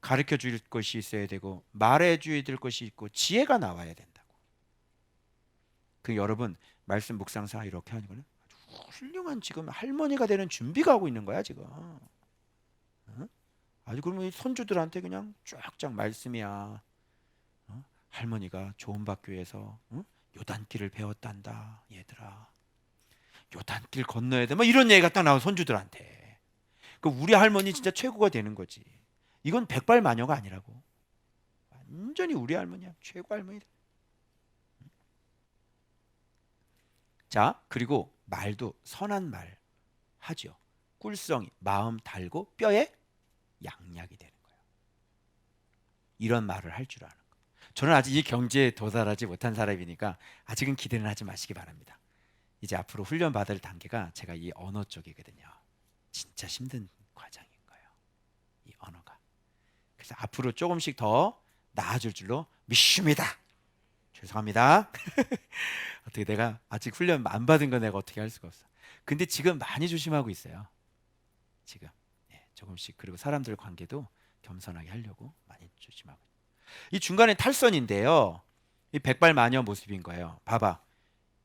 가르쳐 줄 것이 있어야 되고 말해 줘야 될 것이 있고 지혜가 나와야 된다고. 그 여러분 말씀 묵상사 이렇게 하는 거는 아주 훌륭한 지금 할머니가 되는 준비가 하고 있는 거야 지금. 아주 그러면 손주들한테 그냥 쫙쫙 말씀이야. 할머니가 좋은 학교에서 요단길을 배웠단다 얘들아. 요단길 건너야 돼. 뭐 이런 얘기가 딱 나와 손주들한테. 그 우리 할머니 진짜 최고가 되는 거지. 이건 백발마녀가 아니라고. 완전히 우리 할머니야. 최고 할머니다. 자, 그리고 말도 선한 말 하죠. 꿀성이 마음 달고 뼈에 양약이 되는 거예요. 이런 말을 할 줄 아는 거. 저는 아직 이 경지에 도달하지 못한 사람이니까 아직은 기대는 하지 마시기 바랍니다. 이제 앞으로 훈련 받을 단계가 제가 이 언어 쪽이거든요. 진짜 힘든 과정인 거예요. 이 언어가. 그래서 앞으로 조금씩 더 나아질 줄로 믿습니다. 죄송합니다. 어떻게 내가 아직 훈련 안 받은 거 내가 어떻게 할 수가 없어. 근데 지금 많이 조심하고 있어요. 지금 조금씩. 그리고 사람들 관계도 겸손하게 하려고 많이 조심하고. 이 중간에 탈선인데요. 이 백발마녀 모습인 거예요. 봐봐.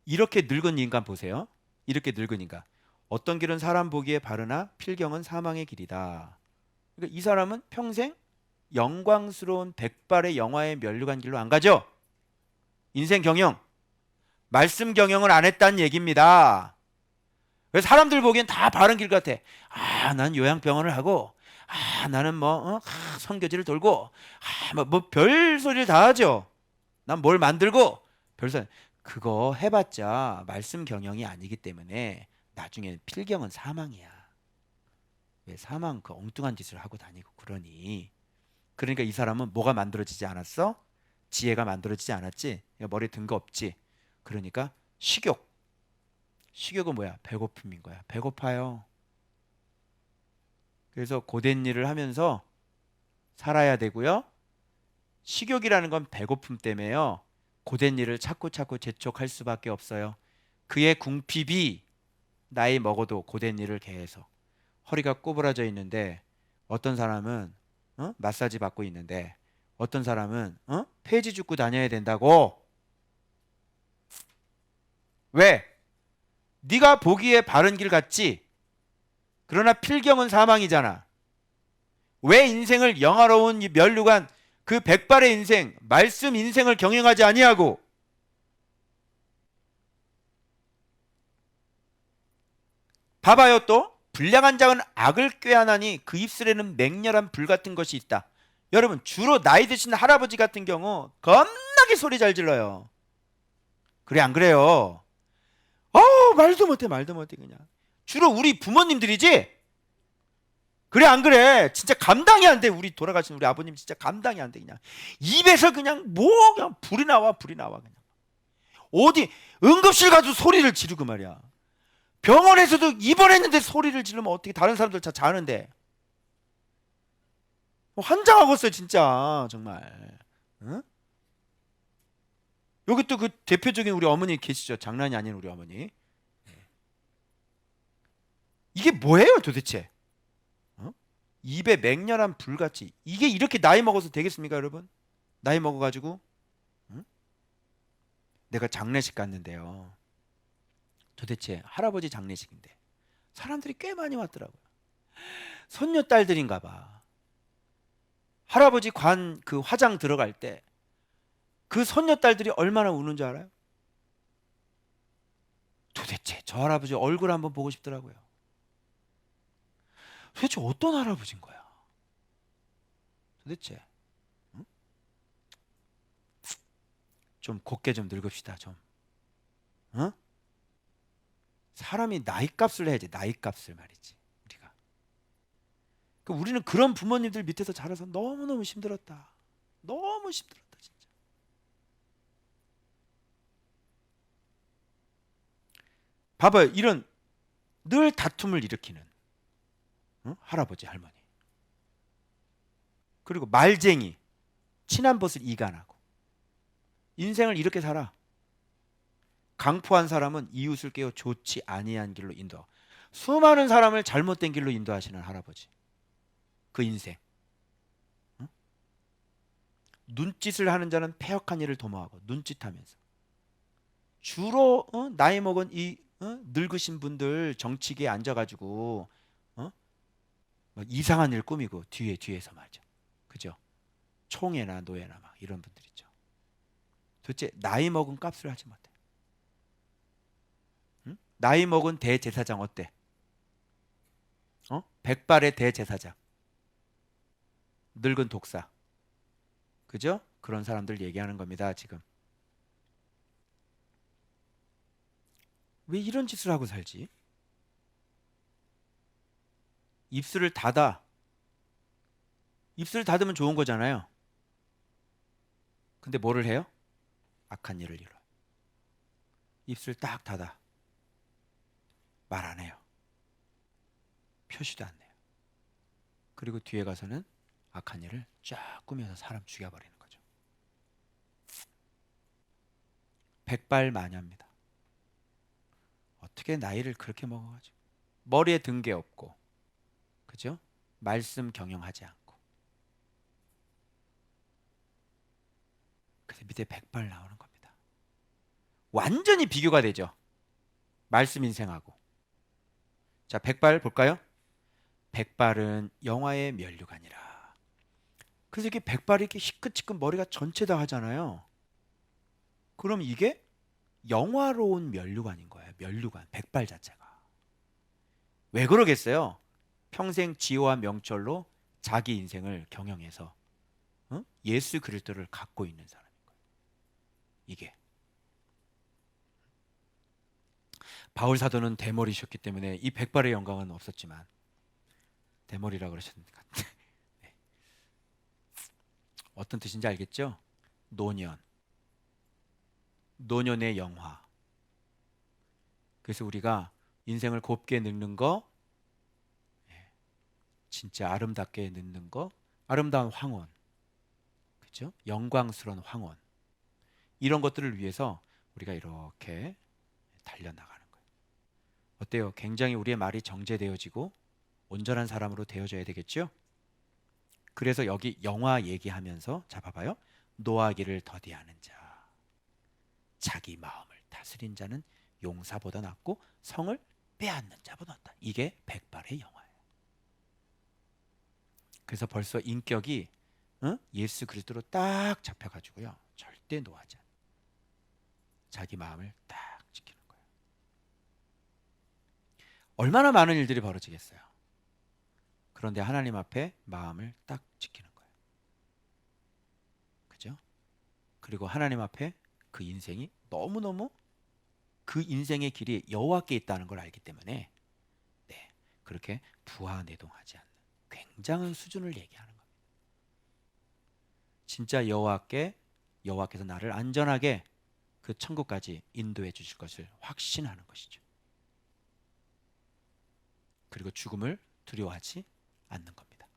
이렇게 늙은 인간 보세요. 이렇게 늙은 인간. 어떤 길은 사람 보기에 바르나 필경은 사망의 길이다. 그러니까 이 사람은 평생 영광스러운 백발의 영화에 면류관 길로 안 가죠. 인생 경영, 말씀 경영을 안 했다는 얘기입니다. 그래서 사람들 보기엔 다 바른 길 같아. 아, 난 요양병원을 하고, 아, 나는 선교지를 돌고, 아, 별 소리를 다 하죠. 난 뭘 만들고, 별소. 그거 해봤자 말씀 경영이 아니기 때문에 나중에 필경은 사망이야. 왜 사망 그 엉뚱한 짓을 하고 다니고 그러니. 그러니까 이 사람은 뭐가 만들어지지 않았어? 지혜가 만들어지지 않았지. 머리에 든 거 없지. 그러니까 식욕. 식욕은 뭐야? 배고픔인 거야. 배고파요. 그래서 고된 일을 하면서 살아야 되고요. 식욕이라는 건 배고픔 때문에요. 고된 일을 자꾸 재촉할 수밖에 없어요. 그의 궁핍이 나이 먹어도 고된 일을 계속. 허리가 꼬부라져 있는데 어떤 사람은 마사지 받고 있는데 어떤 사람은 폐지 줍고 다녀야 된다고. 왜? 네가 보기에 바른 길 같지? 그러나 필경은 사망이잖아. 왜 인생을 영화로운 이 면류관 그 백발의 인생, 말씀 인생을 경영하지 아니하고. 봐봐요. 또 불량한 자는 악을 꾀하나니 그 입술에는 맹렬한 불 같은 것이 있다. 여러분, 주로 나이 드신 할아버지 같은 경우 겁나게 소리 잘 질러요. 그래 안 그래요? 말도 못해 그냥. 주로 우리 부모님들이지. 그래 안 그래? 진짜 감당이 안 돼. 우리 돌아가신 우리 아버님 진짜 감당이 안 돼. 그냥 입에서 그냥 그냥 불이 나와 그냥. 어디 응급실 가도 소리를 지르고 말이야. 병원에서도 입원했는데 소리를 지르면 어떻게 다른 사람들 다 자는데. 환장하겠어요 진짜 정말. 응? 여기 또 그 대표적인 우리 어머니 계시죠. 장난이 아닌 우리 어머니. 이게 뭐예요 도대체? 입에 맹렬한 불같이. 이게 이렇게 나이 먹어서 되겠습니까 여러분? 나이 먹어가지고. 응? 내가 장례식 갔는데요. 도대체 할아버지 장례식인데 사람들이 꽤 많이 왔더라고요. 손녀딸들인가 봐. 할아버지 관 그 화장 들어갈 때 그 손녀딸들이 얼마나 우는 줄 알아요? 도대체 저 할아버지 얼굴 한번 보고 싶더라고요. 도대체 어떤 할아버지인 거야? 도대체. 응? 좀 곱게 좀 늙읍시다 좀. 어? 사람이 나이값을 해야지. 나이값을 말이지. 우리가. 우리는 그런 부모님들 밑에서 자라서 너무너무 힘들었다. 너무 힘들었다 진짜. 봐봐요. 이런 늘 다툼을 일으키는 할아버지 할머니. 그리고 말쟁이. 친한 벗을 이간하고. 인생을 이렇게 살아. 강포한 사람은 이웃을 깨워 좋지 아니한 길로 인도하고. 수많은 사람을 잘못된 길로 인도하시는 할아버지. 그 인생. 응? 눈짓을 하는 자는 패역한 일을 도모하고 눈짓하면서. 주로 나이 먹은 이 늙으신 분들 정치계에 앉아가지고 막 이상한 일 꾸미고 뒤에서 말이죠. 그죠? 총회나 노예나 막 이런 분들 있죠. 도대체 나이 먹은 값을 하지 못해. 응? 나이 먹은 대제사장 어때? 백발의 대제사장. 늙은 독사. 그죠? 그런 사람들 얘기하는 겁니다 지금. 왜 이런 짓을 하고 살지? 입술을 닫아. 입술을 닫으면 좋은 거잖아요. 근데 뭐를 해요? 악한 일을 이뤄. 입술 딱 닫아. 말 안 해요. 표시도 안 내요. 그리고 뒤에 가서는 악한 일을 쫙 꾸며서 사람 죽여버리는 거죠. 백발마녀입니다. 어떻게 나이를 그렇게 먹어가지고 머리에 든 게 없고, 그죠? 말씀 경영하지 않고. 그래서 밑에 백발 나오는 겁니다. 완전히 비교가 되죠. 말씀 인생하고. 자, 백발 볼까요? 백발은 영화의 면류관이라. 그래서 이게 백발이 이렇게 시끗시끗 머리가 전체 다 하잖아요. 그럼 이게 영화로운 면류관인 거예요. 면류관, 백발 자체가. 왜 그러겠어요? 평생 지혜와 명철로 자기 인생을 경영해서 예수 그리스도를 갖고 있는 사람인 거예요. 이게. 바울 사도는 대머리셨기 때문에 이 백발의 영광은 없었지만 대머리라 그러셨는데 네. 어떤 뜻인지 알겠죠? 노년의 영화. 그래서 우리가 인생을 곱게 늙는 거, 진짜 아름답게 늙는 거, 아름다운 황혼, 그렇죠? 영광스러운 황혼, 이런 것들을 위해서 우리가 이렇게 달려나가는 거예요. 어때요? 굉장히 우리의 말이 정제되어지고 온전한 사람으로 되어져야 되겠죠? 그래서 여기 영화 얘기하면서 자 봐봐요. 노하기를 더디하는 자, 자기 마음을 다스린 자는 용사보다 낫고 성을 빼앗는 자보다 낫다. 이게 백발의 영화예요. 그래서 벌써 인격이 예수 그리스도로 딱 잡혀가지고요. 절대 노하지 않아요. 자기 마음을 딱 지키는 거예요. 얼마나 많은 일들이 벌어지겠어요. 그런데 하나님 앞에 마음을 딱 지키는 거예요. 그죠? 그리고 하나님 앞에 그 인생이 너무너무 그 인생의 길이 여호와께 있다는 걸 알기 때문에 네, 그렇게 부하내동하지 않는 굉장한 수준을 얘기하는 겁니다. 진짜 여호와께서 나를 안전하게 그 천국까지 인도해 주실 것을 확신하는 것이죠. 그리고 죽음을 두려워하지 않는 겁니다.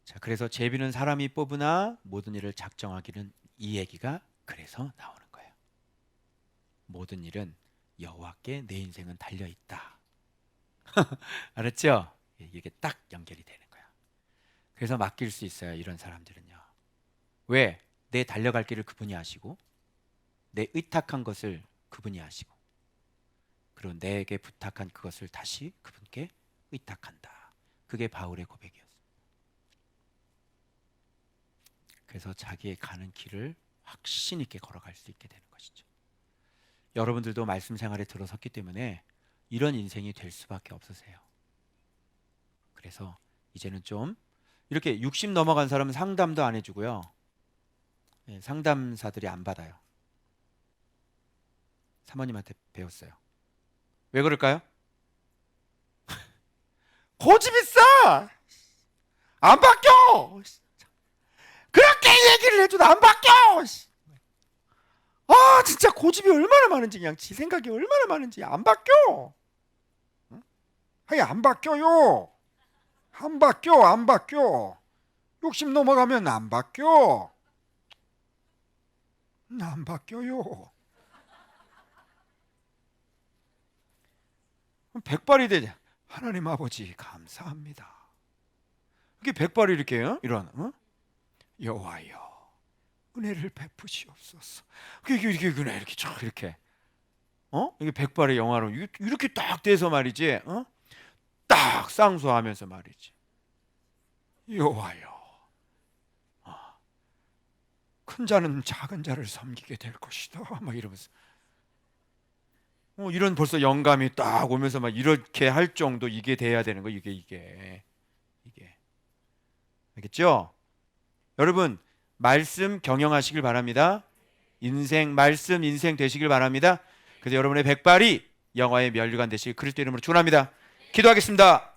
자, 그래서 제비는 사람이 뽑으나 모든 일을 작정하기는, 이 얘기가 그래서 나오는 거예요. 모든 일은 여호와께 내 인생은 달려 있다. 알았죠? 이게 딱 연결이 되는 거야. 그래서 맡길 수 있어요. 이런 사람들은요. 왜? 내 달려갈 길을 그분이 아시고 내 의탁한 것을 그분이 아시고 그리고 내게 부탁한 그것을 다시 그분께 의탁한다. 그게 바울의 고백이었어요. 그래서 자기의 가는 길을 확신 있게 걸어갈 수 있게 되는 것이죠. 여러분들도 말씀 생활에 들어섰기 때문에 이런 인생이 될 수밖에 없으세요. 그래서 이제는 좀 이렇게 60 넘어간 사람은 상담도 안 해주고요. 상담사들이 안 받아요. 사모님한테 배웠어요. 왜 그럴까요? 고집이 있어! 안 바뀌어! 그렇게 얘기를 해줘도 안 바뀌어! 아, 진짜 고집이 얼마나 많은지, 그냥 지 생각이 얼마나 많은지 안 바뀌어! 아니, 안 바뀌어요! 안 바뀌어! 60 넘어가면 안 바뀌어! 안 바뀌어요. 백발이 되냐? 하나님 아버지 감사합니다. 이게 백발이 이렇게 이런 여호와여 은혜를 베푸시옵소서. 이게 그냥 이렇게 쫙 이렇게 이게 백발의 영화로 이렇게 딱 돼서 말이지, 딱 쌍수하면서 말이지. 여호와여, 큰 자는 작은 자를 섬기게 될 것이다. 막 이러면서. 이런 벌써 영감이 딱 오면서 막 이렇게 할 정도 이게 돼야 되는 거. 이게 알겠죠? 여러분 말씀 경영하시길 바랍니다. 말씀 인생 되시길 바랍니다. 그래서 여러분의 백발이 영화의 면류관 되시길 그리스도 이름으로 축원합니다. 기도하겠습니다.